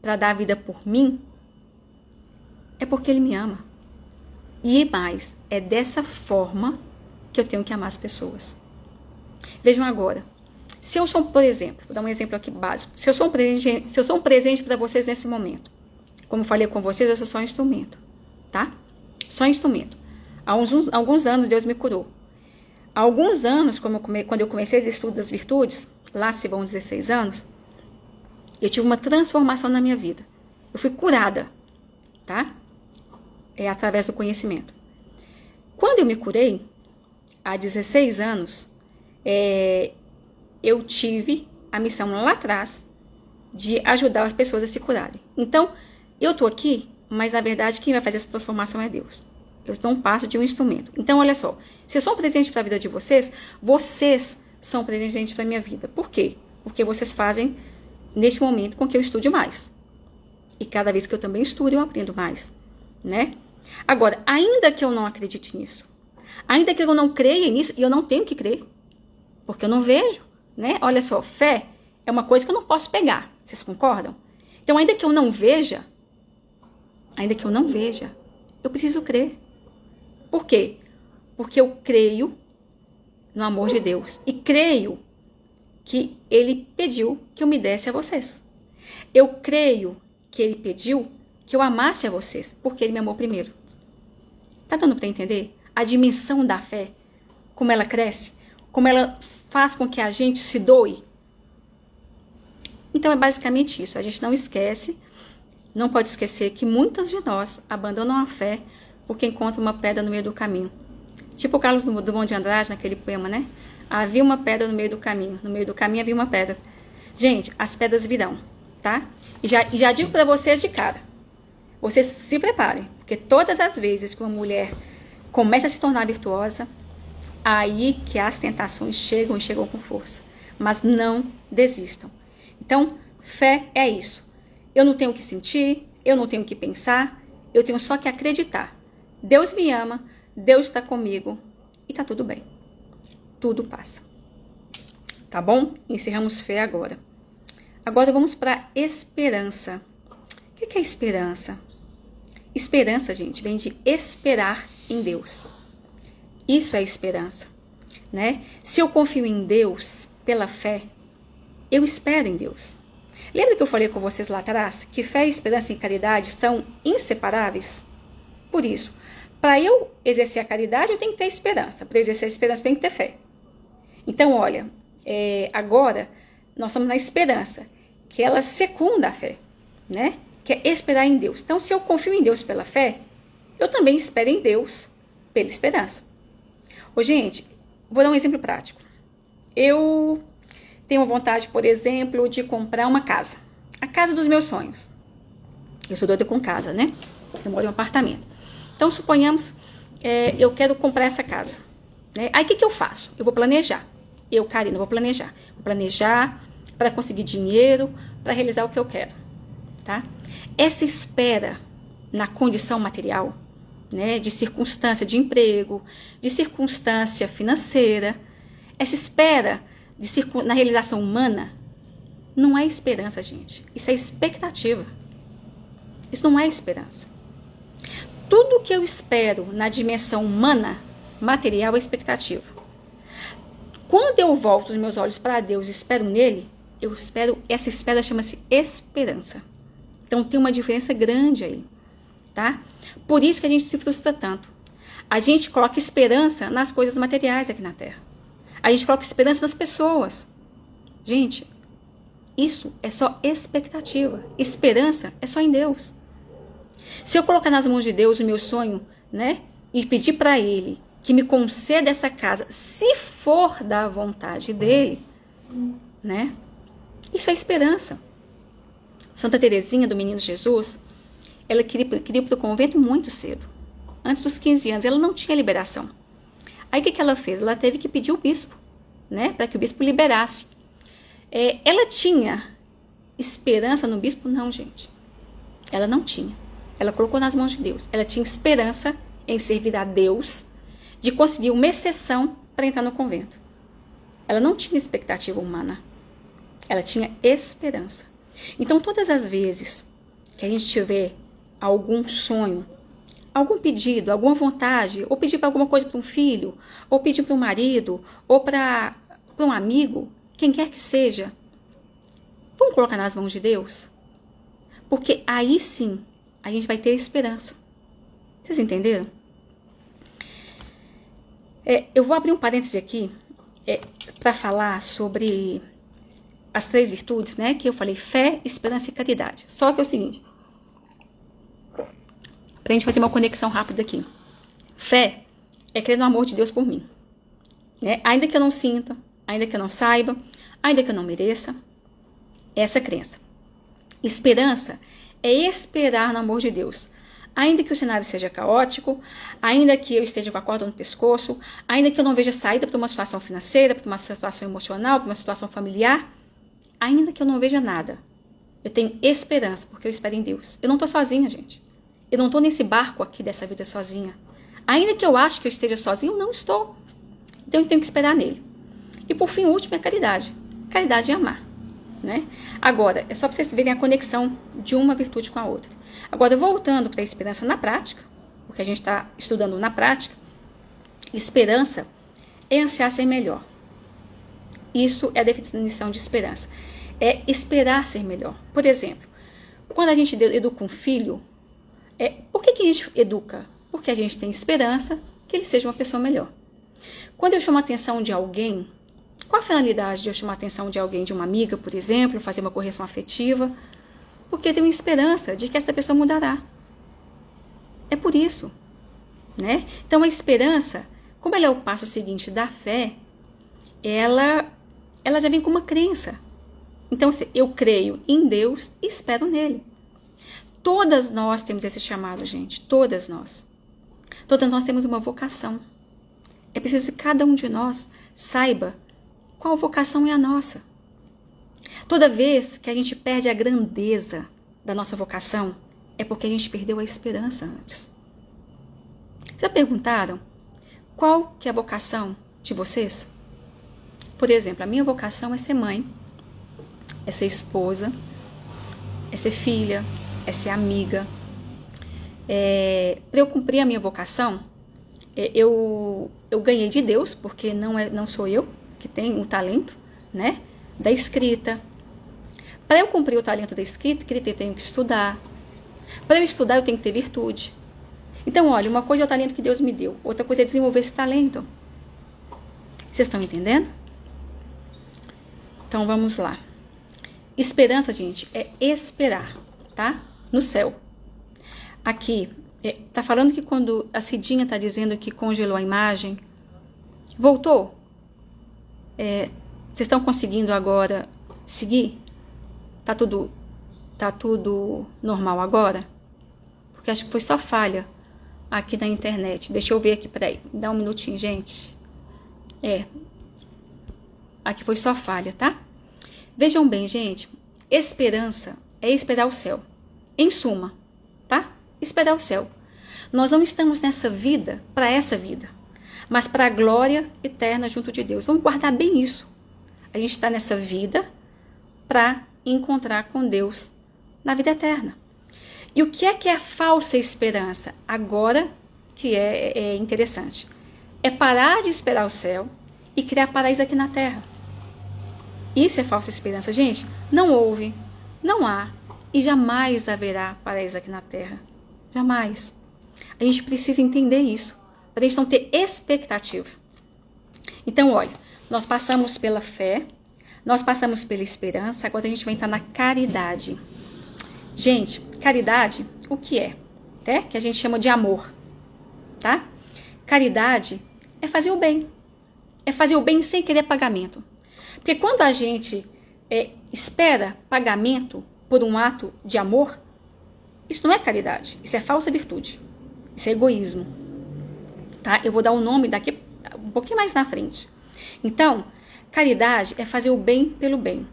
para dar a vida por mim, é porque ele me ama. E mais, é dessa forma que eu tenho que amar as pessoas. Vejam agora, se eu sou, por exemplo, vou dar um exemplo aqui básico, se eu sou um presente para vocês nesse momento, como eu falei com vocês, eu sou só um instrumento, tá? Só um instrumento. Há alguns anos Deus me curou. Há alguns anos, quando eu comecei os estudos das virtudes, lá se vão 16 anos, eu tive uma transformação na minha vida. Eu fui curada, tá? Através do conhecimento. Quando eu me curei, há 16 anos, eu tive a missão lá atrás de ajudar as pessoas a se curarem. Então, eu estou aqui, mas na verdade quem vai fazer essa transformação é Deus. Eu estou um passo de um instrumento. Então, olha só, se eu sou um presente para a vida de vocês, vocês são um presente para a minha vida. Por quê? Porque vocês fazem, neste momento, com que eu estude mais. E cada vez que eu também estudo, eu aprendo mais, né? Agora, ainda que eu não acredite nisso, ainda que eu não creia nisso, e eu não tenho que crer, porque eu não vejo, né? Olha só, fé é uma coisa que eu não posso pegar. Vocês concordam? Então, ainda que eu não veja, eu preciso crer. Por quê? Porque eu creio no amor de Deus e creio que Ele pediu que eu me desse a vocês. Eu creio que ele pediu que eu amasse a vocês, porque ele me amou primeiro. Tá dando para entender a dimensão da fé? Como ela cresce? Como ela faz com que a gente se doe? Então é basicamente isso. A gente não esquece, não pode esquecer que muitas de nós abandonam a fé porque encontram uma pedra no meio do caminho. Tipo o Carlos Drummond de Andrade, naquele poema, né? Havia uma pedra no meio do caminho. No meio do caminho havia uma pedra. Gente, as pedras virão, tá? E já digo para vocês de cara. Vocês se preparem, porque todas as vezes que uma mulher começa a se tornar virtuosa, aí que as tentações chegam e chegam com força. Mas não desistam. Então, fé é isso. Eu não tenho que sentir, eu não tenho que pensar, eu tenho só que acreditar. Deus me ama, Deus está comigo e tá tudo bem. Tudo passa. Tá bom? Encerramos fé agora. Agora vamos para esperança. O que é esperança? Esperança, gente, vem de esperar em Deus. Isso é esperança, né? Se eu confio em Deus pela fé, eu espero em Deus. Lembra que eu falei com vocês lá atrás que fé, esperança e caridade são inseparáveis? Por isso, para eu exercer a caridade, eu tenho que ter esperança. Para exercer a esperança, eu tenho que ter fé. Então, olha, agora nós estamos na esperança, que ela secunda a fé, né? Que é esperar em Deus. Então, se eu confio em Deus pela fé, eu também espero em Deus pela esperança. Ô, gente, vou dar um exemplo prático. Eu tenho vontade, por exemplo, de comprar uma casa. A casa dos meus sonhos. Eu sou doida com casa, né? Eu moro em um apartamento. Então, suponhamos, eu quero comprar essa casa. Né? Aí, o que eu faço? Eu vou planejar. Eu, Karina, vou planejar. Vou planejar para conseguir dinheiro, para realizar o que eu quero. Tá? Essa espera na condição material, né, de circunstância de emprego, de circunstância financeira, essa espera na realização humana, não é esperança, gente. Isso é expectativa. Isso não é esperança. Tudo que eu espero na dimensão humana, material, é expectativa. Quando eu volto os meus olhos para Deus e espero nele, essa espera chama-se esperança. Então tem uma diferença grande aí, tá? Por isso que a gente se frustra tanto. A gente coloca esperança nas coisas materiais aqui na Terra. A gente coloca esperança nas pessoas. Gente, isso é só expectativa. Esperança é só em Deus. Se eu colocar nas mãos de Deus o meu sonho, né? E pedir para Ele que me conceda essa casa, se for da vontade dEle, né? Isso é esperança. Santa Teresinha do Menino Jesus, ela queria ir para o convento muito cedo. Antes dos 15 anos, ela não tinha liberação. Aí o que ela fez? Ela teve que pedir o bispo, né? Para que o bispo liberasse. Ela tinha esperança no bispo? Não, gente. Ela não tinha. Ela colocou nas mãos de Deus. Ela tinha esperança em servir a Deus, de conseguir uma exceção para entrar no convento. Ela não tinha expectativa humana. Ela tinha esperança. Então, todas as vezes que a gente tiver algum sonho, algum pedido, alguma vontade, ou pedir para alguma coisa para um filho, ou pedir para um marido, ou para um amigo, quem quer que seja, vamos colocar nas mãos de Deus? Porque aí sim a gente vai ter esperança. Vocês entenderam? Eu vou abrir um parêntese aqui para falar sobre as 3 virtudes, né? Que eu falei: fé, esperança e caridade. Só que é o seguinte, pra gente fazer uma conexão rápida aqui. Fé é crer no amor de Deus por mim, né? Ainda que eu não sinta, ainda que eu não saiba, ainda que eu não mereça, essa é a crença. Esperança é esperar no amor de Deus, ainda que o cenário seja caótico, ainda que eu esteja com a corda no pescoço, ainda que eu não veja saída para uma situação financeira, para uma situação emocional, para uma situação familiar, ainda que eu não veja nada, eu tenho esperança, porque eu espero em Deus. Eu não estou sozinha, gente. Eu não estou nesse barco aqui dessa vida sozinha. Ainda que eu ache que eu esteja sozinha, eu não estou. Então eu tenho que esperar nele. E por fim, o último é caridade. Caridade é amar, né? Agora, é só para vocês verem a conexão de uma virtude com a outra. Agora, voltando para a esperança na prática, porque a gente está estudando na prática, esperança é ansiar ser melhor. Isso é a definição de esperança. é esperar ser melhor. Por exemplo, quando a gente educa um filho, por que a gente educa? Porque a gente tem esperança que ele seja uma pessoa melhor. Quando eu chamo a atenção de alguém, qual a finalidade de eu chamar a atenção de alguém, de uma amiga, por exemplo, fazer uma correção afetiva? Porque eu tenho esperança de que essa pessoa mudará. É por isso, né? Então a esperança, como ela é o passo seguinte da fé, ela já vem com uma crença. Então eu creio em Deus e espero nele. Todas nós temos esse chamado, gente. Todas nós. Todas nós temos uma vocação. É preciso que cada um de nós saiba qual vocação é a nossa. Toda vez que a gente perde a grandeza da nossa vocação, é porque a gente perdeu a esperança antes. Já perguntaram qual que é a vocação de vocês? Por exemplo, a minha vocação é ser mãe, é ser esposa, é ser filha, é ser amiga. Para eu cumprir a minha vocação, eu ganhei de Deus, porque não sou eu que tenho o talento, né, da escrita. Para eu cumprir o talento da escrita, eu tenho que estudar. Para eu estudar, eu tenho que ter virtude. Então, olha, uma coisa é o talento que Deus me deu, outra coisa é desenvolver esse talento. Vocês estão entendendo? Então, vamos lá. Esperança, gente, é esperar, tá? No céu. Aqui, tá falando que quando a Cidinha tá dizendo que congelou a imagem, voltou? Vocês estão conseguindo agora seguir? Tá tudo normal agora? Porque acho que foi só falha aqui na internet. Deixa eu ver aqui, peraí. Dá um minutinho, gente. Aqui foi só falha, tá? Vejam bem, gente. Esperança é esperar o céu. Em suma, tá? Esperar o céu. Nós não estamos nessa vida para essa vida, mas para a glória eterna junto de Deus. Vamos guardar bem isso. A gente está nessa vida para encontrar com Deus na vida eterna. E o que é a falsa esperança? Agora que é interessante. É parar de esperar o céu e criar paraíso aqui na terra. Isso é falsa esperança. Gente, não houve, não há e jamais haverá paraíso aqui na terra. Jamais. A gente precisa entender isso, para a gente não ter expectativa. Então, olha, nós passamos pela fé, nós passamos pela esperança, agora a gente vai entrar na caridade. Gente, caridade, o que é? Que a gente chama de amor, tá? Caridade é fazer o bem. É fazer o bem sem querer pagamento. Porque quando a gente espera pagamento por um ato de amor, isso não é caridade, isso é falsa virtude. Isso é egoísmo. Tá? Eu vou dar o nome daqui um pouquinho mais na frente. Então, caridade é fazer o bem pelo bem.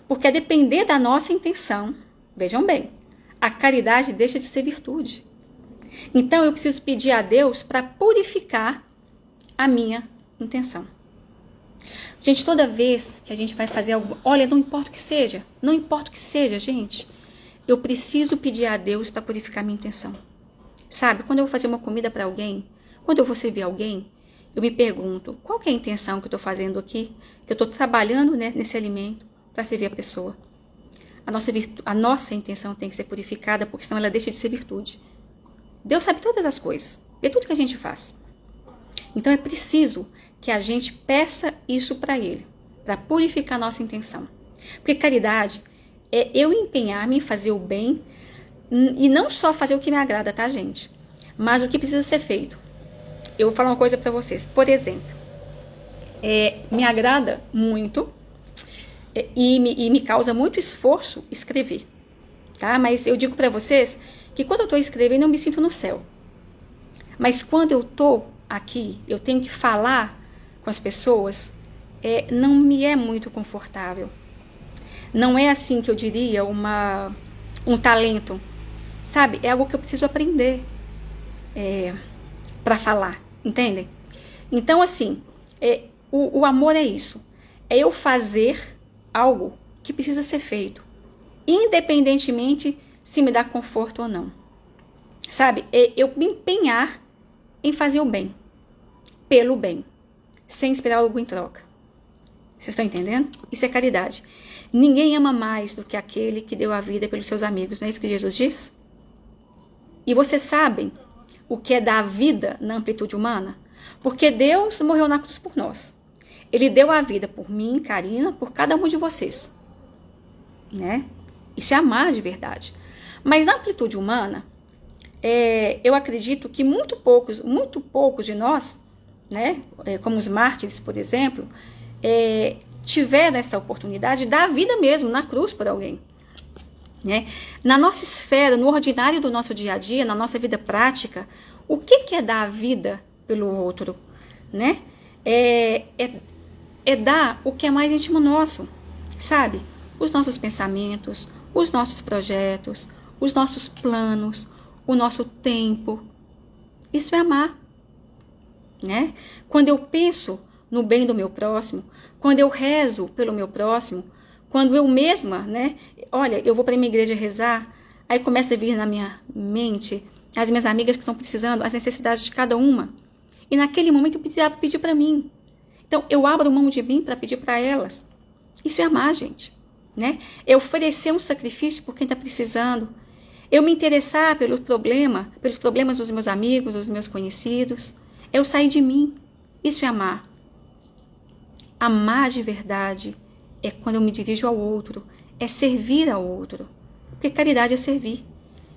Porque a depender da nossa intenção, vejam bem, a caridade deixa de ser virtude. Então, eu preciso pedir a Deus para purificar a minha intenção. Gente, toda vez que a gente vai fazer algo, olha, não importa o que seja, gente, eu preciso pedir a Deus para purificar a minha intenção. Sabe, quando eu vou fazer uma comida para alguém, quando eu vou servir alguém, eu me pergunto, qual que é a intenção que eu estou fazendo aqui, que eu estou trabalhando, né, nesse alimento para servir a pessoa. A nossa intenção tem que ser purificada, porque senão ela deixa de ser virtude. Deus sabe todas as coisas, vê tudo que a gente faz. Então é preciso que a gente peça isso para Ele, para purificar a nossa intenção. Porque caridade é eu empenhar-me em fazer o bem, e não só fazer o que me agrada, tá, gente? Mas o que precisa ser feito. Eu vou falar uma coisa para vocês. Por exemplo, me agrada muito e me causa muito esforço escrever, tá? Mas eu digo para vocês que quando eu estou escrevendo eu me sinto no céu. Mas quando eu estou aqui, eu tenho que falar com as pessoas, não me é muito confortável. Não é assim que eu diria um talento, sabe? É algo que eu preciso aprender para falar, entendem? Então, assim, o amor é isso. É eu fazer algo que precisa ser feito, independentemente se me dá conforto ou não. Sabe? É eu me empenhar em fazer o bem, pelo bem, sem esperar algo em troca. Vocês estão entendendo? Isso é caridade. Ninguém ama mais do que aquele que deu a vida pelos seus amigos. Não é isso que Jesus diz? E vocês sabem o que é dar vida na amplitude humana? Porque Deus morreu na cruz por nós. Ele deu a vida por mim, Karina, por cada um de vocês. Né? Isso é amar de verdade. Mas na amplitude humana, eu acredito que muito poucos de nós, né, como os mártires, por exemplo, tiveram essa oportunidade de dar a vida mesmo na cruz por alguém. Né? Na nossa esfera, no ordinário do nosso dia a dia, na nossa vida prática, o que é dar a vida pelo outro? Né? É dar o que é mais íntimo nosso, sabe? Os nossos pensamentos, os nossos projetos, os nossos planos, o nosso tempo. Isso é amar. Né? Quando eu penso no bem do meu próximo, quando eu rezo pelo meu próximo, quando eu mesma, né? Olha, eu vou para a minha igreja rezar, aí começa a vir na minha mente as minhas amigas que estão precisando, as necessidades de cada uma. E naquele momento eu precisava pedir para mim. Então, eu abro mão de mim para pedir para elas. Isso é amar, gente. Né? É oferecer um sacrifício por quem está precisando. Eu me interessar pelos problemas dos meus amigos, dos meus conhecidos. É eu sair de mim. Isso é amar. Amar de verdade é quando eu me dirijo ao outro. É servir ao outro. Porque caridade é servir.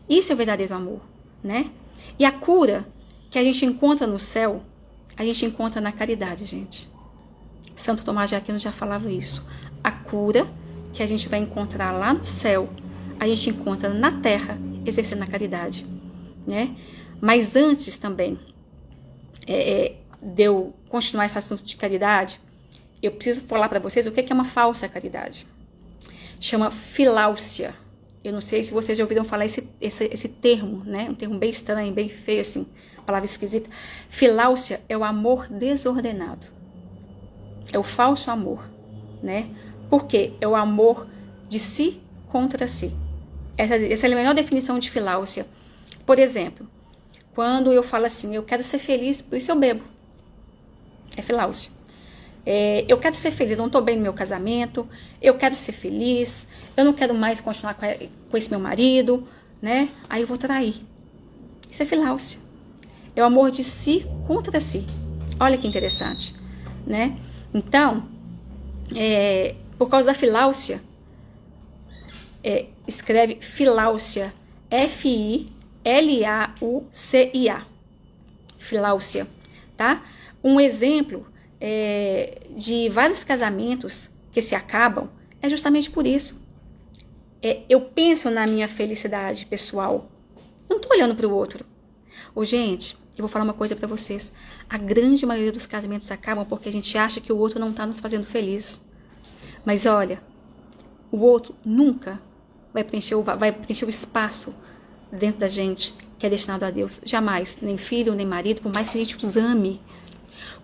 Isso é o verdadeiro amor. Né? E a cura que a gente encontra no céu, a gente encontra na caridade, gente. Santo Tomás de Aquino já falava isso. A cura que a gente vai encontrar lá no céu, a gente encontra na terra, exercendo a caridade. Né? Mas antes também de eu continuar esse assunto de caridade, eu preciso falar para vocês o que é uma falsa caridade. Chama filáusia. Eu não sei se vocês já ouviram falar esse termo, né? Um termo bem estranho, bem feio, assim, palavra esquisita. Filáusia é o amor desordenado. É o falso amor, né? Por quê? É o amor de si contra si. Essa é a melhor definição de filáusia. Por exemplo, quando eu falo assim, eu quero ser feliz, por isso eu bebo. É filáusia. Eu quero ser feliz, eu não estou bem no meu casamento, eu quero ser feliz, eu não quero mais continuar com esse meu marido, né? Aí eu vou trair. Isso é filáusia. É o amor de si contra si. Olha que interessante, né? Então, por causa da filáusia, escreve filáusia, F-I-L-A-U-C-I-A. Filáusia, tá? Um exemplo de vários casamentos que se acabam é justamente por isso. Eu penso na minha felicidade pessoal. Não estou olhando para o outro. Gente, eu vou falar uma coisa para vocês. A grande maioria dos casamentos acabam porque a gente acha que o outro não está nos fazendo felizes. Mas olha, o outro nunca vai preencher o espaço dentro da gente que é destinado a Deus. Jamais, nem filho, nem marido, por mais que a gente os ame.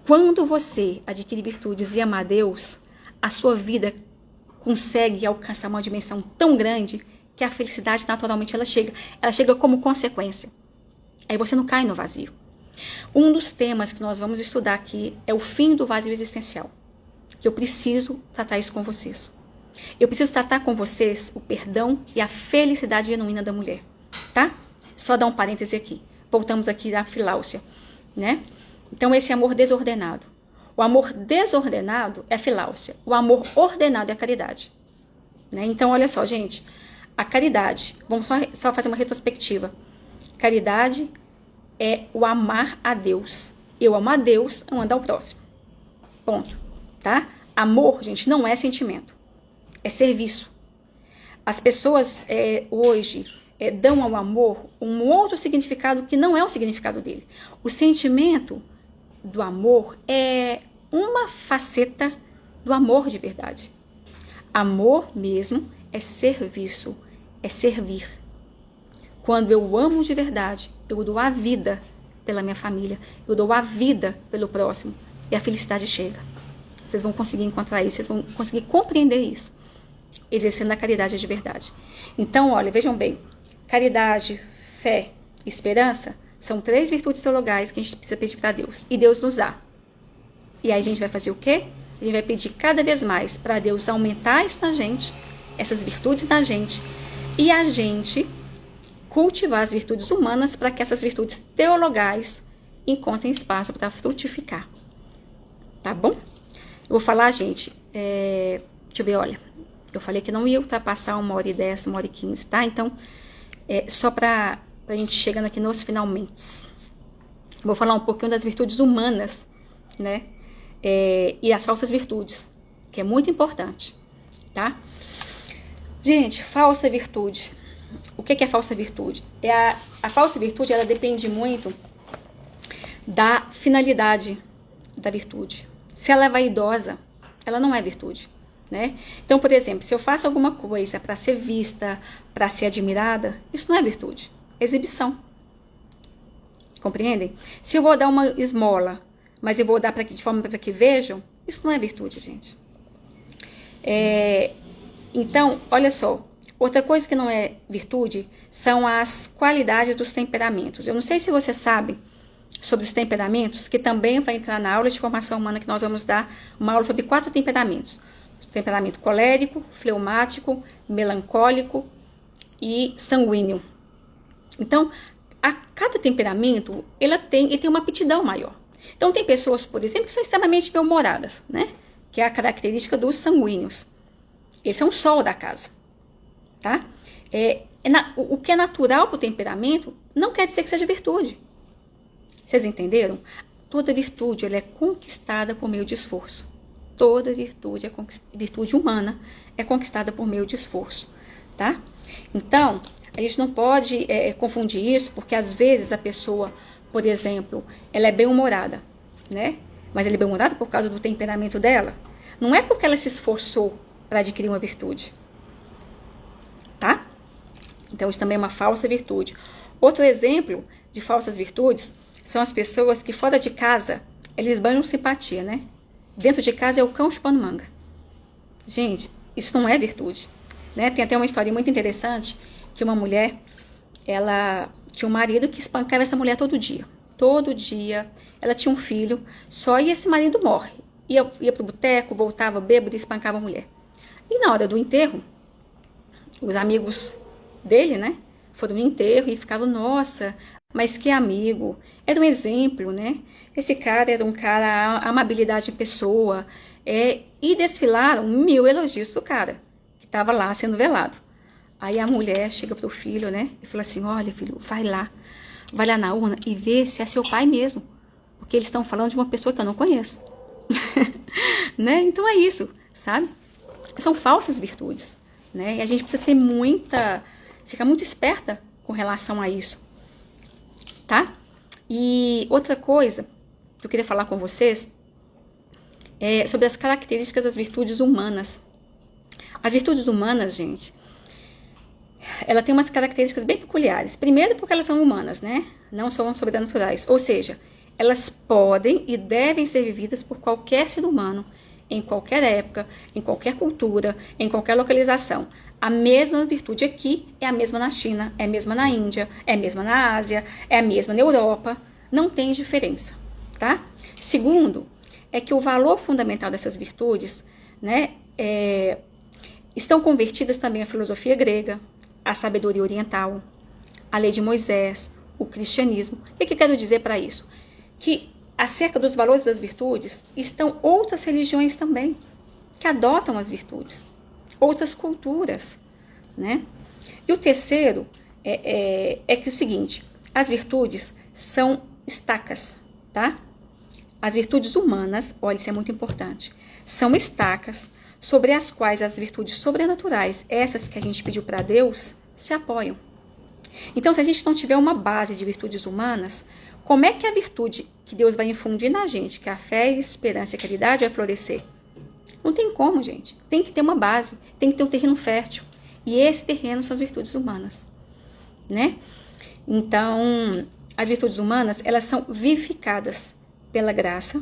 Quando você adquire virtudes e ama a Deus, a sua vida consegue alcançar uma dimensão tão grande que a felicidade naturalmente ela chega como consequência. Aí você não cai no vazio. Um dos temas que nós vamos estudar aqui é o fim do vazio existencial. Que eu preciso tratar isso com vocês. Eu preciso tratar com vocês o perdão e a felicidade genuína da mulher, tá? Só dar um parêntese aqui. Voltamos aqui à filáusia, né? Então, esse amor desordenado. O amor desordenado é a filáusia. O amor ordenado é a caridade. Né? Então, olha só, gente. A caridade, vamos só fazer uma retrospectiva. Caridade é o amar a Deus. Eu amo a Deus, amando ao próximo. Ponto. Tá? Amor, gente, não é sentimento. É serviço. As pessoas hoje dão ao amor um outro significado que não é o significado dele. O sentimento do amor é uma faceta do amor de verdade. Amor mesmo é serviço, é servir. Quando eu amo de verdade, eu dou a vida pela minha família, eu dou a vida pelo próximo e a felicidade chega. Vocês vão conseguir encontrar isso, vocês vão conseguir compreender isso, exercendo a caridade de verdade. Então, olha, vejam bem, caridade, fé, esperança são 3 virtudes teologais que a gente precisa pedir para Deus. E Deus nos dá. E aí a gente vai fazer o quê? a gente vai pedir cada vez mais para Deus aumentar isso na gente, essas virtudes na gente, e a gente cultivar as virtudes humanas para que essas virtudes teologais encontrem espaço para frutificar. Tá bom? Eu vou falar, gente, deixa eu ver, olha, eu falei que não ia ultrapassar 1h10, 1h15, tá? Então, só para a gente chegando aqui nos finalmente. Vou falar um pouquinho das virtudes humanas, né? E as falsas virtudes, que é muito importante, tá? Gente, falsa virtude. O que é falsa virtude? A falsa virtude, ela depende muito da finalidade da virtude. Se ela é vaidosa, ela não é virtude, né? Então, por exemplo, se eu faço alguma coisa para ser vista, para ser admirada, isso não é virtude, é exibição. Compreendem? Se eu vou dar uma esmola, mas eu vou dar de forma para que vejam, isso não é virtude, gente. Então, olha só, outra coisa que não é virtude são as qualidades dos temperamentos. Eu não sei se você sabe sobre os temperamentos, que também vai entrar na aula de formação humana, que nós vamos dar uma aula sobre 4 temperamentos. O temperamento colérico, fleumático, melancólico e sanguíneo. Então, cada temperamento, ele tem uma aptidão maior. Então, tem pessoas, por exemplo, que são extremamente bem-humoradas, né? Que é a característica dos sanguíneos. Eles são o sol da casa, tá? O que é natural para o temperamento não quer dizer que seja virtude. Vocês entenderam? Toda virtude ela é conquistada por meio de esforço. Toda virtude, virtude humana, é conquistada por meio de esforço, tá? Então, a gente não pode confundir isso, porque às vezes a pessoa, por exemplo, ela é bem-humorada, né? Mas ela é bem-humorada por causa do temperamento dela. Não é porque ela se esforçou para adquirir uma virtude, tá? Então, isso também é uma falsa virtude. Outro exemplo de falsas virtudes são as pessoas que fora de casa, eles banham simpatia, né? Dentro de casa é o cão chupando manga. Gente, isso não é virtude, né? Tem até uma história muito interessante, que uma mulher, ela tinha um marido que espancava essa mulher todo dia. Todo dia, ela tinha um filho, só e esse marido morre. Ia pro boteco, voltava bêbado e espancava a mulher. E na hora do enterro, os amigos dele, né, foram no enterro e ficavam, nossa, mas que amigo, era um exemplo, né? Esse cara era um cara, a amabilidade em pessoa, e desfilaram 1000 elogios pro cara, que estava lá sendo velado. Aí a mulher chega pro filho, né, e fala assim, olha filho, vai lá na urna e vê se é seu pai mesmo, porque eles estão falando de uma pessoa que eu não conheço. Né? Então é isso, sabe? São falsas virtudes, né? E a gente precisa ficar muito esperta com relação a isso, tá? E outra coisa que eu queria falar com vocês é sobre as características das virtudes humanas. As virtudes humanas, gente, ela tem umas características bem peculiares. Primeiro, porque elas são humanas, né? Não são sobrenaturais. Ou seja, elas podem e devem ser vividas por qualquer ser humano, em qualquer época, em qualquer cultura, em qualquer localização. A mesma virtude aqui é a mesma na China, é a mesma na Índia, é a mesma na Ásia, é a mesma na Europa. Não tem diferença, tá? Segundo, é que o valor fundamental dessas virtudes, né, estão convertidas também à filosofia grega, à sabedoria oriental, à lei de Moisés, o cristianismo. O que eu quero dizer para isso? Que acerca dos valores das virtudes estão outras religiões também, que adotam as virtudes, outras culturas, né? E o terceiro é que o seguinte, as virtudes são estacas, tá? As virtudes humanas, olha, isso é muito importante, são estacas sobre as quais as virtudes sobrenaturais, essas que a gente pediu para Deus, se apoiam. Então, se a gente não tiver uma base de virtudes humanas, como é que a virtude que Deus vai infundir na gente, que é a fé, a esperança e a caridade, vai florescer? Não tem como, gente. Tem que ter uma base, tem que ter um terreno fértil. E esse terreno são as virtudes humanas, né? Então, as virtudes humanas, elas são vivificadas pela graça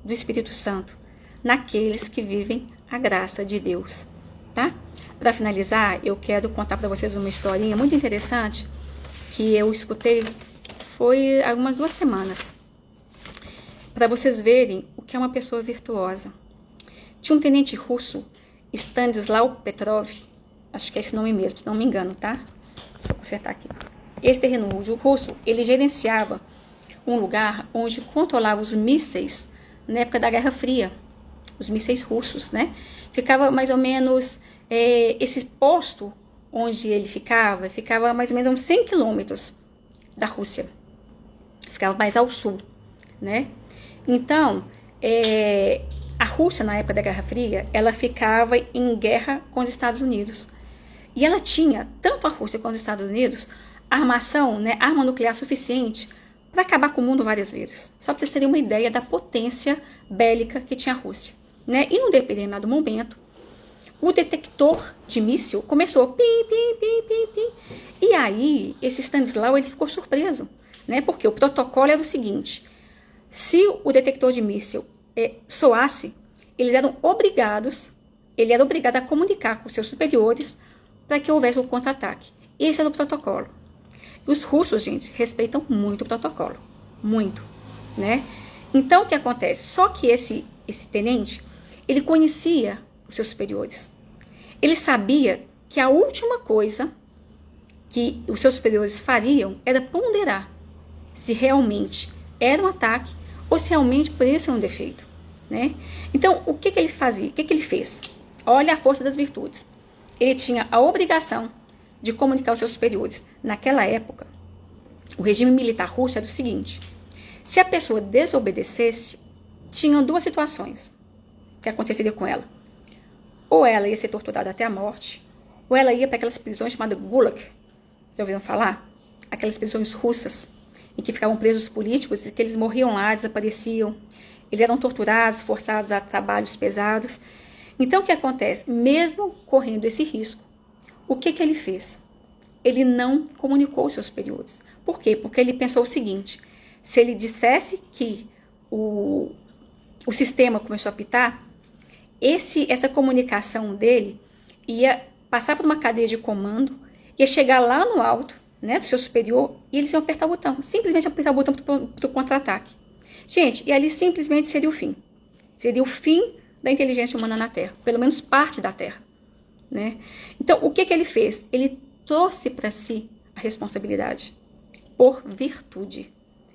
do Espírito Santo naqueles que vivem a graça de Deus, tá? Para finalizar, eu quero contar para vocês uma historinha muito interessante que eu escutei foi há umas 2 semanas, para vocês verem o que é uma pessoa virtuosa. Tinha um tenente russo, Stanislav Petrov, acho que é esse nome mesmo, se não me engano, tá? Deixa eu consertar aqui. Esse terreno russo, ele gerenciava um lugar onde controlava os mísseis na época da Guerra Fria, os mísseis russos, né? Ficava mais ou menos, esse posto onde ele ficava mais ou menos a uns 100 quilômetros da Rússia. Ficava mais ao sul, né? Então, a Rússia, na época da Guerra Fria, ela ficava em guerra com os Estados Unidos. E ela tinha, tanto a Rússia quanto os Estados Unidos, armação, né, arma nuclear suficiente para acabar com o mundo várias vezes. Só para vocês terem uma ideia da potência bélica que tinha a Rússia, né? E num determinado momento, o detector de míssil começou pim, pim, pim, pim, pim. E aí, esse Stanislav, ele ficou surpreso, né? Porque o protocolo era o seguinte: se o detector de míssil soasse, ele era obrigado a comunicar com seus superiores para que houvesse um contra-ataque. Esse era o protocolo. E os russos, gente, respeitam muito o protocolo. Muito, né? Então, o que acontece? Só que esse tenente, ele conhecia os seus superiores. Ele sabia que a última coisa que os seus superiores fariam era ponderar se realmente era um ataque ou se realmente poderia ser um defeito, né? Então, o que ele fazia? O que ele fez? Olha a força das virtudes. Ele tinha a obrigação de comunicar aos seus superiores. Naquela época, o regime militar russo era o seguinte: se a pessoa desobedecesse, tinham duas situações que aconteceria com ela. Ou ela ia ser torturada até a morte, ou ela ia para aquelas prisões chamadas Gulag. Vocês já ouviram falar? Aquelas prisões russas, em que ficavam presos políticos e que eles morriam lá, desapareciam. Eles eram torturados, forçados a trabalhos pesados. Então, o que acontece? Mesmo correndo esse risco, o que ele fez? Ele não comunicou aos seus superiores. Por quê? Porque ele pensou o seguinte: se ele dissesse que o sistema começou a apitar, essa comunicação dele ia passar por uma cadeia de comando, ia chegar lá no alto, né, do seu superior, e eles iam apertar o botão, simplesmente apertar o botão para o contra-ataque. Gente, e ali simplesmente seria o fim. Seria o fim da inteligência humana na Terra, pelo menos parte da Terra, né? Então, o que ele fez? Ele trouxe para si a responsabilidade por virtude.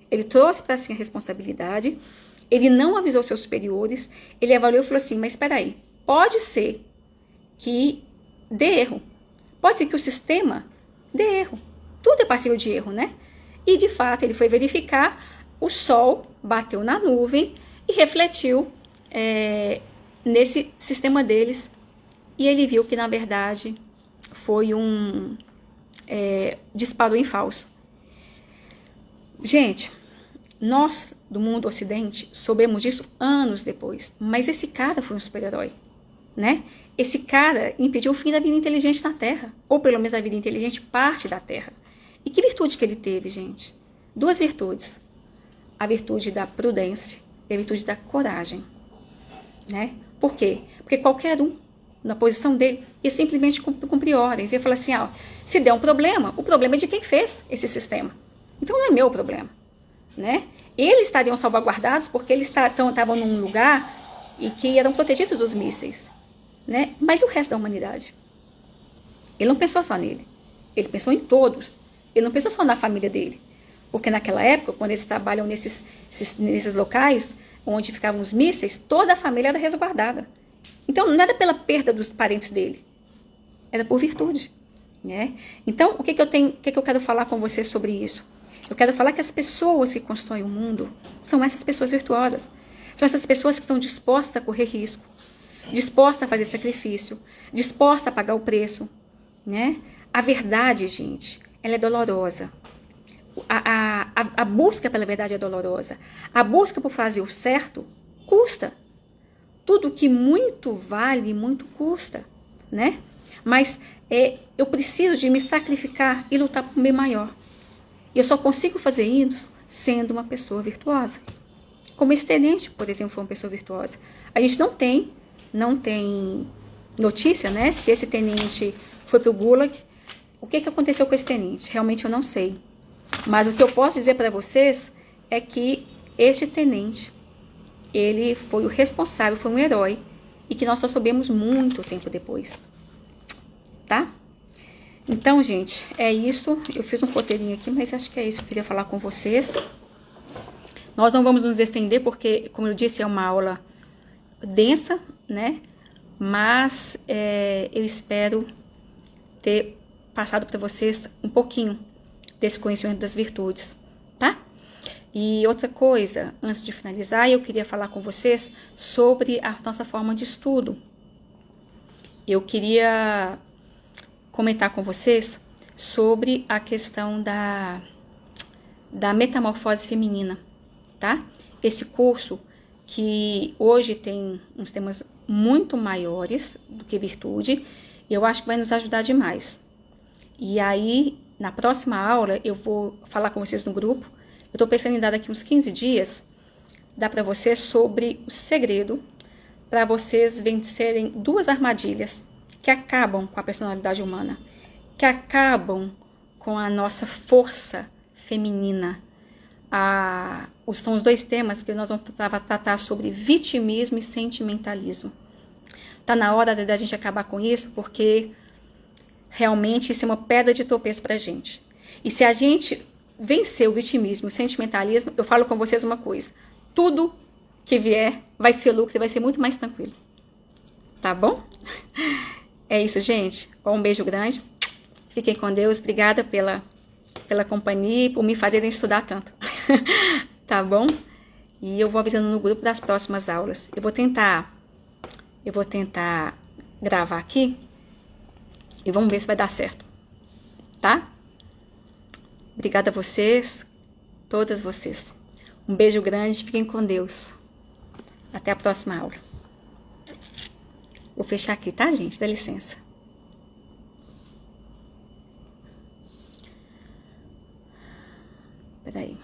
Ele trouxe para si a responsabilidade, ele não avisou seus superiores, ele avaliou e falou assim: mas espera aí, pode ser que dê erro, pode ser que o sistema dê erro, tudo é passível de erro, né? E de fato ele foi verificar, o sol bateu na nuvem e refletiu nesse sistema deles, e ele viu que na verdade foi um disparo em falso. Gente, nós do mundo ocidente soubemos disso anos depois, mas esse cara foi um super-herói, né? Esse cara impediu o fim da vida inteligente na Terra, ou pelo menos da vida inteligente parte da Terra. E que virtude que ele teve, gente? Duas virtudes: a virtude da prudência e a virtude da coragem, né? Por quê? Porque qualquer um, na posição dele, ia simplesmente cumprir ordens, ia falar assim: se der um problema, o problema é de quem fez esse sistema, então não é meu problema, né? Eles estariam salvaguardados porque eles estavam num lugar e que eram protegidos dos mísseis, né? Mas e o resto da humanidade? Ele não pensou só nele, ele pensou em todos, ele não pensou só na família dele, porque naquela época, quando eles trabalham nesses locais onde ficavam os mísseis, toda a família era resguardada. Então não era pela perda dos parentes dele, era por virtude, né? Então o que eu quero falar com você sobre isso? Eu quero falar que as pessoas que constroem o mundo são essas pessoas virtuosas. São essas pessoas que estão dispostas a correr risco, dispostas a fazer sacrifício, dispostas a pagar o preço, né? A verdade, gente, ela é dolorosa. A busca pela verdade é dolorosa. A busca por fazer o certo custa. Tudo que muito vale, muito custa, né? Mas eu preciso de me sacrificar e lutar por um bem maior. E eu só consigo fazer isso sendo uma pessoa virtuosa. Como esse tenente, por exemplo, foi uma pessoa virtuosa. A gente não tem notícia, né? Se esse tenente foi para o Gulag. O que aconteceu com esse tenente? Realmente eu não sei. Mas o que eu posso dizer para vocês é que este tenente, ele foi o responsável, foi um herói e que nós só soubemos muito tempo depois, tá? Então, gente, é isso. Eu fiz um roteirinho aqui, mas acho que é isso que eu queria falar com vocês. Nós não vamos nos estender porque, como eu disse, é uma aula densa, né? Mas eu espero ter passado para vocês um pouquinho desse conhecimento das virtudes, tá? E outra coisa, antes de finalizar, eu queria falar com vocês sobre a nossa forma de estudo. Eu queria comentar com vocês sobre a questão da metamorfose feminina, tá? Esse curso que hoje tem uns temas muito maiores do que virtude, e eu acho que vai nos ajudar demais. E aí, na próxima aula, eu vou falar com vocês no grupo. Eu estou pensando em dar daqui uns 15 dias, dar para vocês sobre o segredo para vocês vencerem 2 armadilhas que acabam com a personalidade humana, que acabam com a nossa força feminina. São os 2 temas que nós vamos tratar sobre vitimismo e sentimentalismo. Tá na hora da gente acabar com isso, porque realmente isso é uma pedra de tropeço pra gente. E se a gente vencer o vitimismo e o sentimentalismo, eu falo com vocês uma coisa: tudo que vier vai ser lucro e vai ser muito mais tranquilo. Tá bom? É isso, gente. Um beijo grande. Fiquem com Deus. Obrigada pela companhia e por me fazerem estudar tanto. Tá bom? E eu vou avisando no grupo das próximas aulas. Eu vou tentar gravar aqui e vamos ver se vai dar certo. Tá? Obrigada a vocês, todas vocês. Um beijo grande. Fiquem com Deus. Até a próxima aula. Vou fechar aqui, tá, gente? Dá licença. Peraí.